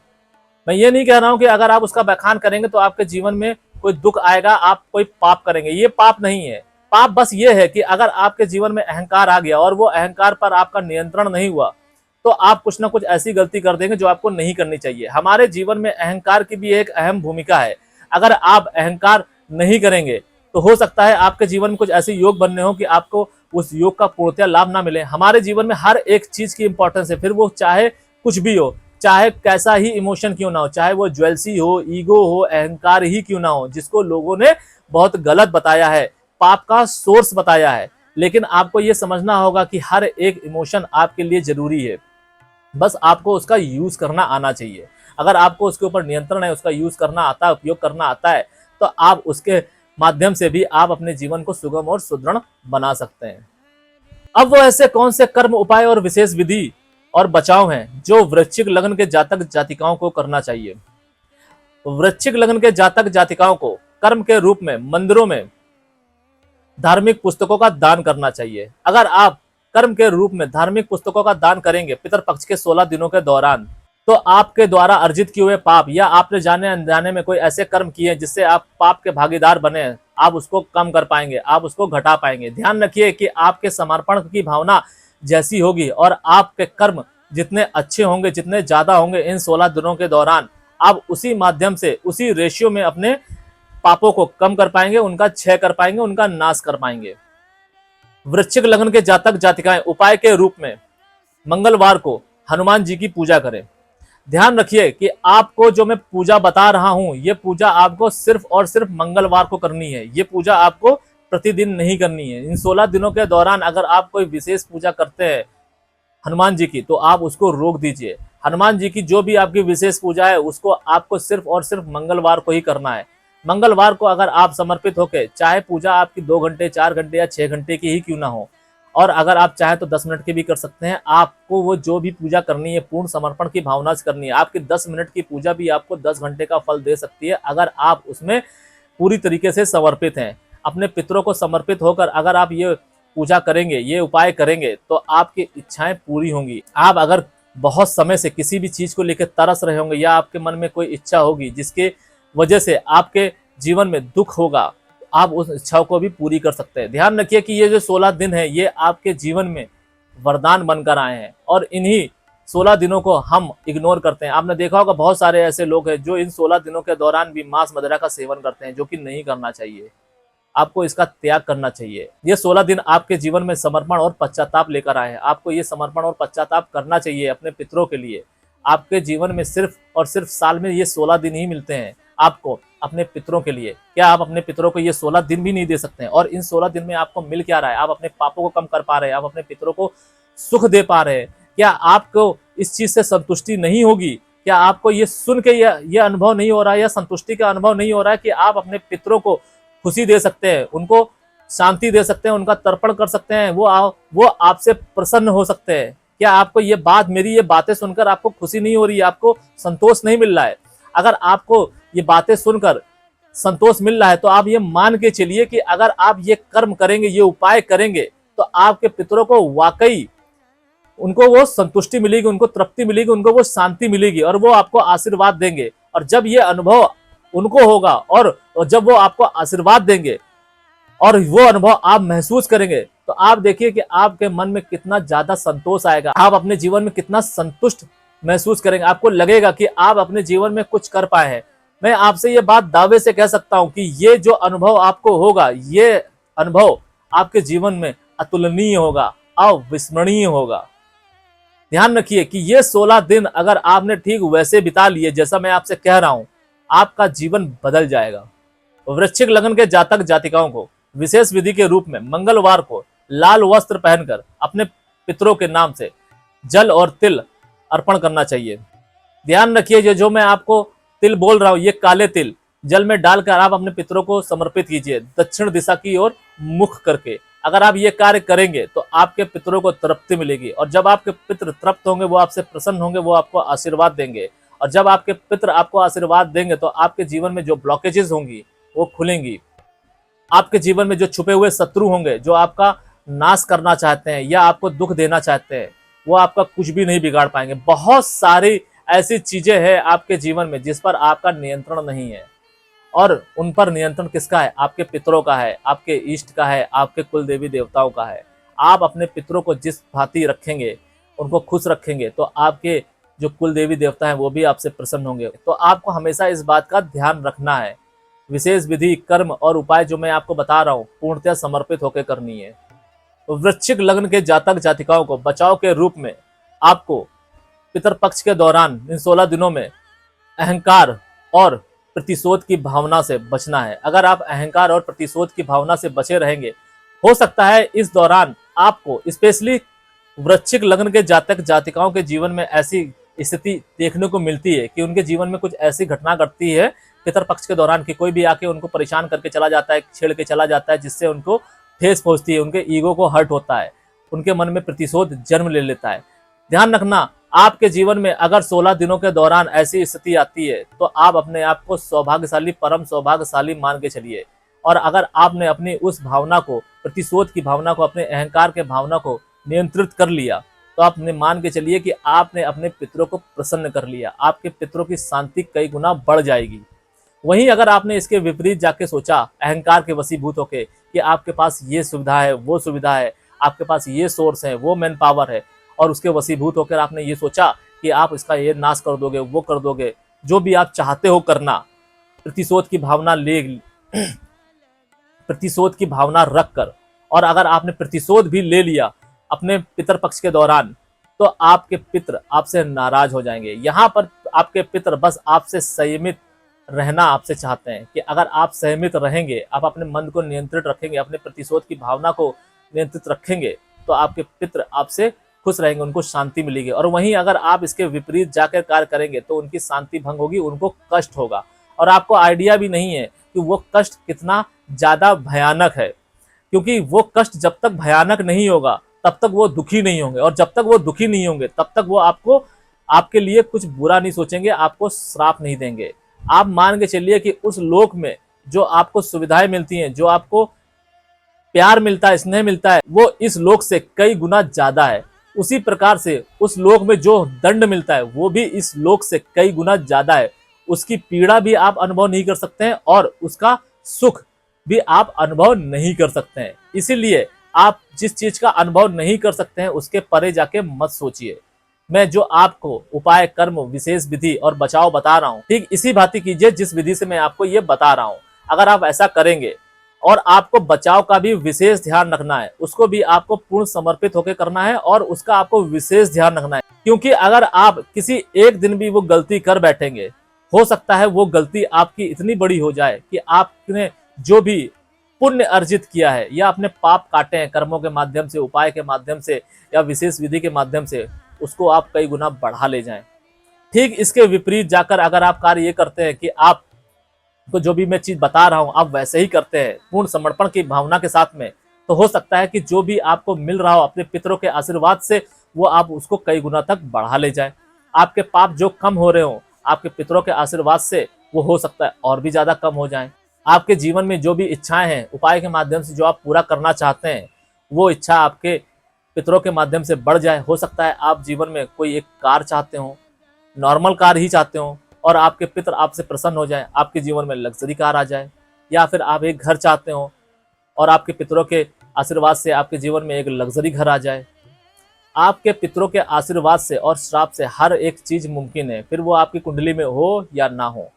मैं ये नहीं कह रहा हूं कि अगर आप उसका बखान करेंगे तो आपके जीवन में कोई दुख आएगा, आप कोई पाप करेंगे, ये पाप नहीं है। पाप बस ये है कि अगर आपके जीवन में अहंकार आ गया और वो अहंकार पर आपका नियंत्रण नहीं हुआ तो आप कुछ ना कुछ ऐसी गलती कर देंगे जो आपको नहीं करनी चाहिए। हमारे जीवन में अहंकार की भी एक अहम भूमिका है। अगर आप अहंकार नहीं करेंगे तो हो सकता है आपके जीवन में कुछ ऐसे योग बनने हो कि आपको उस योग का पूर्णतः लाभ ना मिले। हमारे जीवन में हर एक चीज की इंपॉर्टेंस है, फिर वो चाहे कुछ भी हो, चाहे कैसा ही इमोशन क्यों ना हो, चाहे वो ज्वेलसी हो, ईगो हो, अहंकार ही क्यों ना हो, जिसको लोगों ने बहुत गलत बताया है, पाप का सोर्स बताया है। लेकिन आपको ये समझना होगा कि हर एक इमोशन आपके लिए जरूरी है, बस आपको उसका यूज करना आना चाहिए। अगर आपको उसके ऊपर नियंत्रण है, उसका यूज करना आता है, उपयोग करना आता है, तो आप उसके माध्यम से भी आप अपने जीवन को सुगम और सुदृढ़ बना सकते हैं। अब वो ऐसे कौन से कर्म, उपाय और विशेष विधि और बचाव हैं जो वृश्चिक लग्न के जातक जातिकाओं को करना चाहिए। वृश्चिक लग्न के जातक जातिकाओं को कर्म के रूप में मंदिरों में धार्मिक पुस्तकों का दान करना चाहिए। अगर आप कर्म के रूप में धार्मिक पुस्तकों का दान करेंगे पितर पक्ष के 16 दिनों के दौरान, तो आपके द्वारा अर्जित किए हुए पाप या आपने जाने अनजाने में कोई ऐसे कर्म किए जिससे आप पाप के भागीदार बने, आप उसको कम कर पाएंगे, आप उसको घटा पाएंगे। ध्यान रखिए कि आपके समर्पण की भावना जैसी होगी और आपके कर्म जितने अच्छे होंगे, जितने ज्यादा होंगे, इन 16 दिनों के दौरान आप उसी माध्यम से, उसी रेशियो में अपने पापों को कम कर पाएंगे, उनका क्षय कर पाएंगे, उनका नाश कर पाएंगे। वृश्चिक लग्न के जातक जातिकाएं उपाय के रूप में मंगलवार को हनुमान जी की पूजा करें। ध्यान रखिए कि आपको जो मैं पूजा बता रहा हूं, ये पूजा आपको सिर्फ और सिर्फ मंगलवार को करनी है। ये पूजा आपको प्रतिदिन नहीं करनी है। इन 16 दिनों के दौरान अगर आप कोई विशेष पूजा करते हैं हनुमान जी की, तो आप उसको रोक दीजिए। हनुमान जी की जो भी आपकी विशेष पूजा है, उसको आपको सिर्फ और सिर्फ मंगलवार को ही करना है। मंगलवार को अगर आप समर्पित होकर, चाहे पूजा आपकी 2 घंटे, 4 घंटे या 6 घंटे की ही क्यों ना हो, और अगर आप चाहें तो 10 मिनट की भी कर सकते हैं, आपको वो जो भी पूजा करनी है पूर्ण समर्पण की भावना से करनी है। आपकी 10 मिनट की पूजा भी आपको 10 घंटे का फल दे सकती है, अगर आप उसमें पूरी तरीके से समर्पित हैं। अपने पितरों को समर्पित होकर अगर आप ये पूजा करेंगे, ये उपाय करेंगे, तो आपकी इच्छाएं पूरी होंगी। आप अगर बहुत समय से किसी भी चीज को लेकर तरस रहे होंगे, या आपके मन में कोई इच्छा होगी जिसके वजह से आपके जीवन में दुख होगा, आप उस इच्छाओं को भी पूरी कर सकते हैं। ध्यान रखिए कि ये जो 16 दिन है, ये आपके जीवन में वरदान बनकर आए हैं, और इन्हीं 16 दिनों को हम इग्नोर करते हैं। आपने देखा होगा बहुत सारे ऐसे लोग हैं जो इन 16 दिनों के दौरान भी मांस मदिरा का सेवन करते हैं, जो कि नहीं करना चाहिए। आपको इसका त्याग करना चाहिए। ये 16 दिन आपके जीवन में समर्पण और पश्चाताप लेकर आए हैं। आपको ये समर्पण और पश्चाताप करना चाहिए अपने पितरों के लिए। आपके जीवन में सिर्फ और सिर्फ साल में ये 16 दिन ही मिलते हैं आपको अपने पितरों के लिए। क्या आप अपने पितरों को ये 16 दिन भी नहीं दे सकते हैं? और इन 16 दिन में आपको मिल क्या रहा है? आप अपने पापों को कम कर पा रहे हैं, आप अपने पितरों को सुख दे पा रहे हैं। क्या आपको इस चीज से संतुष्टि नहीं होगी? क्या आपको ये सुन के ये अनुभव नहीं हो रहा है, या संतुष्टि का अनुभव नहीं हो रहा है कि आप अपने पितरों को खुशी दे सकते हैं, उनको शांति दे सकते हैं, उनका तर्पण कर सकते हैं, वो आपसे प्रसन्न हो सकते हैं? क्या आपको ये बात, मेरी ये बातें सुनकर आपको खुशी नहीं हो रही है, आपको संतोष नहीं मिल रहा है? अगर आपको ये बातें सुनकर संतोष मिल रहा है, तो आप ये मान के चलिए कि अगर आप ये कर्म करेंगे, ये उपाय करेंगे, तो आपके पितरों को वाकई उनको वो संतुष्टि मिलेगी, उनको तृप्ति मिलेगी, उनको वो शांति मिलेगी, और वो आपको आशीर्वाद देंगे। और जब ये अनुभव उनको होगा, और जब वो आपको आशीर्वाद देंगे और वो अनुभव आप महसूस करेंगे, तो आप देखिए कि आपके मन में कितना ज्यादा संतोष आएगा, आप अपने जीवन में कितना संतुष्ट महसूस करेंगे। आपको लगेगा कि आप अपने जीवन में कुछ कर पाए हैं। मैं आपसे ये बात दावे से कह सकता हूं कि ये जो अनुभव आपको होगा, ये अनुभव आपके जीवन में अतुलनीय होगा, अविस्मरणीय होगा। ध्यान रखिए कि ये 16 दिन अगर आपने ठीक वैसे बिता लिए जैसा मैं आपसे कह रहा हूं, आपका जीवन बदल जाएगा। वृश्चिक लग्न के जातक जातिकाओं को विशेष विधि के रूप में मंगलवार को लाल वस्त्र पहनकर अपने पितरों के नाम से जल और तिल अर्पण करना चाहिए। ध्यान रखिए, जो मैं आपको तिल बोल रहा हूं, ये काले तिल जल में डालकर आप अपने पितरों को समर्पित कीजिए, दक्षिण दिशा की ओर मुख करके। अगर आप ये कार्य करेंगे तो आपके पितरों को तृप्ति मिलेगी, और जब आपके पितर तृप्त होंगे, वो आपसे प्रसन्न होंगे, वो आपको आशीर्वाद देंगे। और जब आपके पितर आपको आशीर्वाद देंगे, तो आपके जीवन में जो ब्लॉकेजेस होंगी वो खुलेंगी। आपके जीवन में जो छुपे हुए शत्रु होंगे, जो आपका नाश करना चाहते हैं या आपको दुख देना चाहते हैं, वो आपका कुछ भी नहीं बिगाड़ पाएंगे। बहुत सारी ऐसी चीजें हैं आपके जीवन में जिस पर आपका नियंत्रण नहीं है, और उन पर नियंत्रण किसका है? आपके पितरों का है, आपके इष्ट का है, आपके कुल देवी देवताओं का है। आप अपने पितरों को जिस भांति रखेंगे, उनको खुश रखेंगे, तो आपके जो कुल देवी देवता हैं वो भी आपसे प्रसन्न होंगे। तो आपको हमेशा इस बात का ध्यान रखना है। विशेष विधि, कर्म और उपाय जो मैं आपको बता रहा हूँ, पूर्णतः समर्पित होकर करनी है। तो वृश्चिक लग्न के जातक जातिकाओं को बचाव के रूप में आपको पितर पक्ष के दौरान इन 16 दिनों में अहंकार और प्रतिशोध की भावना से बचना है। अगर आप अहंकार और प्रतिशोध की भावना से बचे रहेंगे, हो सकता है इस दौरान आपको, स्पेशली वृश्चिक लग्न के जातक जातिकाओं के जीवन में ऐसी स्थिति देखने को मिलती है कि उनके जीवन में कुछ ऐसी घटना घटती है पितर पक्ष के दौरान कि कोई भी आके उनको परेशान करके चला जाता है, छेड़ के चला जाता है, जिससे उनको ठेस पहुंचती है, उनके ईगो को हर्ट होता है, उनके मन में प्रतिशोध जन्म ले लेता है। ध्यान रखना, आपके जीवन में अगर 16 दिनों के दौरान ऐसी स्थिति आती है, तो आप अपने आप को सौभाग्यशाली, परम सौभाग्यशाली मान के चलिए। और अगर आपने अपनी उस भावना को, प्रतिशोध की भावना को, अपने अहंकार के भावना को नियंत्रित कर लिया, तो आपने मान के चलिए कि आपने अपने पितरों को प्रसन्न कर लिया। आपके पितरों की शांति कई गुना बढ़ जाएगी। वहीं अगर आपने इसके विपरीत जाके सोचा, अहंकार के वशीभूत होके, कि आपके पास ये सुविधा है, वो सुविधा है, आपके पास ये सोर्स है, वो मैन पावर है, और उसके वशीभूत होकर आपने ये सोचा कि आप इसका ये नाश कर दोगे, वो कर दोगे, जो भी आप चाहते हो करना, प्रतिशोध की भावना ले प्रतिशोध की भावना रखकर, और अगर आपने प्रतिशोध भी ले लिया अपने पितर पक्ष के दौरान, तो आपके पितर आपसे नाराज हो जाएंगे। यहाँ पर आपके पितर बस आपसे संयमित रहना आपसे चाहते हैं कि अगर आप संयमित रहेंगे, आप अपने मन को नियंत्रित रखेंगे, अपने प्रतिशोध की भावना को नियंत्रित रखेंगे, तो आपके पितर आपसे खुश रहेंगे, उनको शांति मिलेगी। और वहीं अगर आप इसके विपरीत जाकर कार्य करेंगे तो उनकी शांति भंग होगी, उनको कष्ट होगा, और आपको आइडिया भी नहीं है कि वो कष्ट कितना ज्यादा भयानक है। क्योंकि वो कष्ट जब तक भयानक नहीं होगा तब तक वो दुखी नहीं होंगे, और जब तक वो दुखी नहीं होंगे तब तक वो आपको, आपके लिए कुछ बुरा नहीं सोचेंगे, आपको श्राप नहीं देंगे। आप मान के चलिए कि उस लोक में जो आपको सुविधाएं मिलती हैं, जो आपको प्यार मिलता है, स्नेह मिलता है, वो इस लोक से कई गुना ज्यादा है। उसी प्रकार से उस लोक में जो दंड मिलता है वो भी इस लोक से कई गुना ज्यादा है। उसकी पीड़ा भी आप अनुभव नहीं कर सकते हैं और उसका सुख भी आप अनुभव नहीं कर सकते हैं। इसीलिए आप जिस चीज का अनुभव नहीं कर सकते हैं उसके परे जाके मत सोचिए। मैं जो आपको उपाय, कर्म, विशेष विधि और बचाव बता रहा हूँ, ठीक इसी भांति कीजिए जिस विधि से मैं आपको ये बता रहा हूँ। अगर आप ऐसा करेंगे, और आपको बचाव का भी विशेष ध्यान रखना है, उसको भी आपको पूर्ण समर्पित होकर करना है, और उसका आपको विशेष ध्यान रखना है। क्योंकि अगर आप किसी एक दिन भी वो गलती कर बैठेंगे, हो सकता है वो गलती आपकी इतनी बड़ी हो जाए कि आपने जो भी पुण्य अर्जित किया है या अपने पाप काटे हैं कर्मों के माध्यम से, उपाय के माध्यम से या विशेष विधि के माध्यम से, उसको आप कई गुना बढ़ा ले जाएं। ठीक इसके विपरीत जाकर अगर आप कार्य ये करते हैं कि आप को जो भी मैं चीज बता रहा हूं आप वैसे ही करते हैं पूर्ण समर्पण की भावना के साथ में, तो हो सकता है कि जो भी आपको मिल रहा हो अपने पितरों के आशीर्वाद से, वो आप उसको कई गुना तक बढ़ा ले जाए। आपके पाप जो कम हो रहे हो आपके पितरों के आशीर्वाद से, वो हो सकता है और भी ज्यादा कम हो जाए। आपके जीवन में जो भी इच्छाएं हैं उपाय के माध्यम से जो आप पूरा करना चाहते हैं, वो इच्छा आपके पितरों के माध्यम से बढ़ जाए। हो सकता है आप जीवन में कोई एक कार चाहते हो, नॉर्मल कार ही चाहते हो, और आपके पितर आपसे प्रसन्न हो जाए, आपके जीवन में लग्जरी कार आ जाए। या फिर आप एक घर चाहते हो और आपके पितरों के आशीर्वाद से आपके जीवन में एक लग्जरी घर आ जाए। आपके पितरों के आशीर्वाद से और श्राप से हर एक चीज मुमकिन है, फिर वो आपकी कुंडली में हो या ना हो।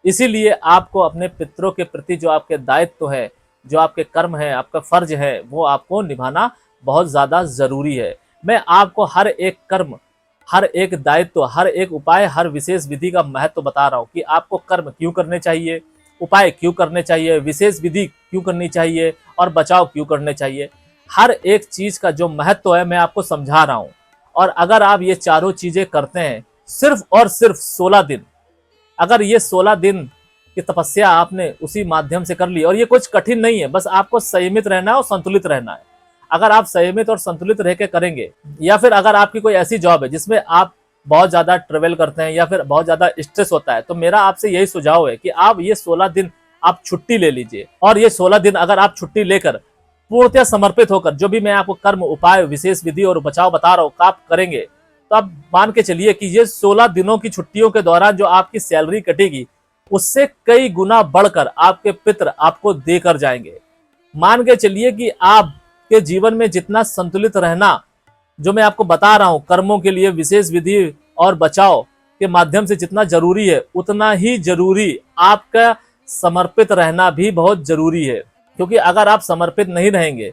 इसीलिए आपको अपने पितरों के प्रति जो आपके दायित्व है, जो आपके कर्म है, आपका फर्ज है, वो आपको निभाना बहुत ज्यादा जरूरी है। मैं आपको हर एक कर्म, हर एक दायित्व, हर एक उपाय, हर विशेष विधि का महत्व बता रहा हूँ कि आपको कर्म क्यों करने चाहिए, उपाय क्यों करने चाहिए, विशेष विधि क्यों करनी चाहिए और बचाव क्यों करने चाहिए। हर एक चीज का जो महत्व है मैं आपको समझा रहा हूँ। और अगर आप ये चारों चीजें करते हैं सिर्फ और सिर्फ 16 दिन, अगर ये 16 दिन की तपस्या आपने उसी माध्यम से कर ली, और ये कुछ कठिन नहीं है, बस आपको संयमित रहना है और संतुलित रहना है। अगर आप संयमित और संतुलित रह के करेंगे, या फिर अगर आपकी कोई ऐसी जॉब है जिसमें आप बहुत ज्यादा ट्रेवल करते हैं या फिर बहुत ज्यादा स्ट्रेस होता है, तो मेरा आपसे यही सुझाव है कि आप ये 16 दिन आप छुट्टी ले लीजिए। और ये 16 दिन अगर आप छुट्टी लेकर पूर्णतः समर्पित होकर जो भी मैं आपको कर्म, उपाय, विशेष विधि और बचाव बता रहा हूँ आप करेंगे, तो आप मान के चलिए कि ये 16 दिनों की छुट्टियों के दौरान जो आपकी सैलरी कटेगी उससे कई गुना बढ़कर आपके पितर आपको देकर जाएंगे। मान के चलिए कि आपके जीवन में जितना संतुलित रहना जो मैं आपको बता रहा हूं कर्मों के लिए, विशेष विधि और बचाव के माध्यम से जितना जरूरी है, उतना ही जरूरी आपका समर्पित रहना भी बहुत जरूरी है। क्योंकि अगर आप समर्पित नहीं रहेंगे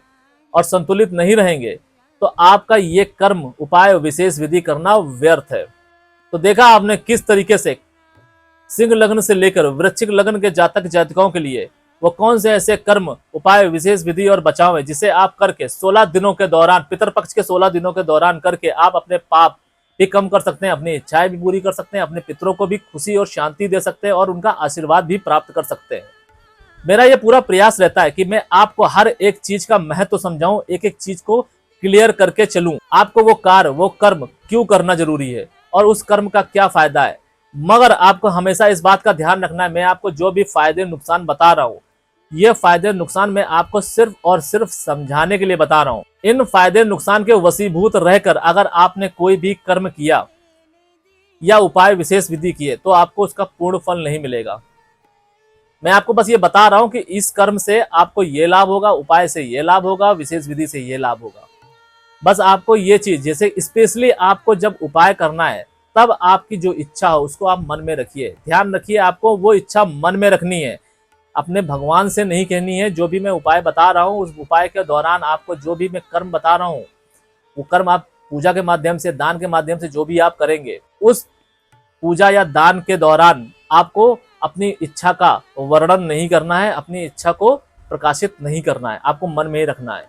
और संतुलित नहीं रहेंगे तो आपका ये कर्म, उपाय, विशेष विधि करना व्यर्थ है। तो देखा आपने किस तरीके से सिंह लग्न से लेकर वृश्चिक लग्न के जातक जातिकाओं के लिए वो कौन से ऐसे कर्म, उपाय, विशेष विधि और बचाव है जिसे आप करके 16 दिनों के दौरान, पितरपक्ष के 16 दिनों के दौरान करके आप अपने पाप भी कम कर सकते हैं, अपनी इच्छाएं भी पूरी कर सकते हैं, अपने पितरों को भी खुशी और शांति दे सकते हैं और उनका आशीर्वाद भी प्राप्त कर सकते हैं। मेरा यह पूरा प्रयास रहता है कि मैं आपको हर एक चीज का महत्व समझाऊं, एक एक चीज को क्लियर करके चलूं, आपको वो कार्य, वो कर्म क्यों करना जरूरी है और उस कर्म का क्या फायदा है। मगर आपको हमेशा इस बात का ध्यान रखना है, मैं आपको जो भी फायदे नुकसान बता रहा हूँ, ये फायदे नुकसान मैं आपको सिर्फ और सिर्फ समझाने के लिए बता रहा हूँ। इन फायदे नुकसान के वशीभूत रहकर अगर आपने कोई भी कर्म किया या उपाय, विशेष विधि किए तो आपको उसका पूर्ण फल नहीं मिलेगा। मैं आपको बस ये बता रहा हूं कि इस कर्म से आपको ये लाभ होगा, उपाय से ये लाभ होगा, विशेष विधि से ये लाभ होगा। बस आपको ये चीज, जैसे स्पेशली आपको जब उपाय करना है तब आपकी जो इच्छा हो उसको आप मन में रखिए। ध्यान रखिए, आपको वो इच्छा मन में रखनी है, अपने भगवान से नहीं कहनी है। जो भी मैं उपाय बता रहा हूँ, उस उपाय के दौरान आपको जो भी मैं कर्म बता रहा हूँ, वो कर्म आप पूजा के माध्यम से, दान के माध्यम से जो भी आप करेंगे, उस पूजा या दान के दौरान आपको अपनी इच्छा का वर्णन नहीं करना है, अपनी इच्छा को प्रकाशित नहीं करना है, आपको मन में ही रखना है।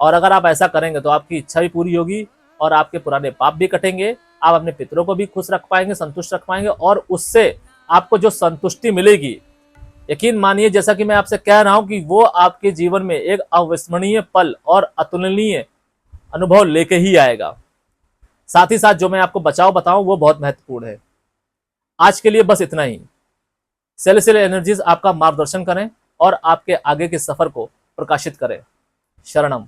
और अगर आप ऐसा करेंगे तो आपकी इच्छा भी पूरी होगी और आपके पुराने पाप भी कटेंगे। आप अपने पितरों को भी खुश रख पाएंगे, संतुष्ट रख पाएंगे, और उससे आपको जो संतुष्टि मिलेगी, यकीन मानिए, जैसा कि मैं आपसे कह रहा हूं कि वो आपके जीवन में एक अविस्मरणीय पल और अतुलनीय अनुभव लेके ही आएगा। साथ ही साथ जो मैं आपको बचाव बताऊं वो बहुत महत्वपूर्ण है। आज के लिए बस इतना ही। सेलेस्टियल एनर्जीज आपका मार्गदर्शन करें और आपके आगे के सफर को प्रकाशित करें। शरणम।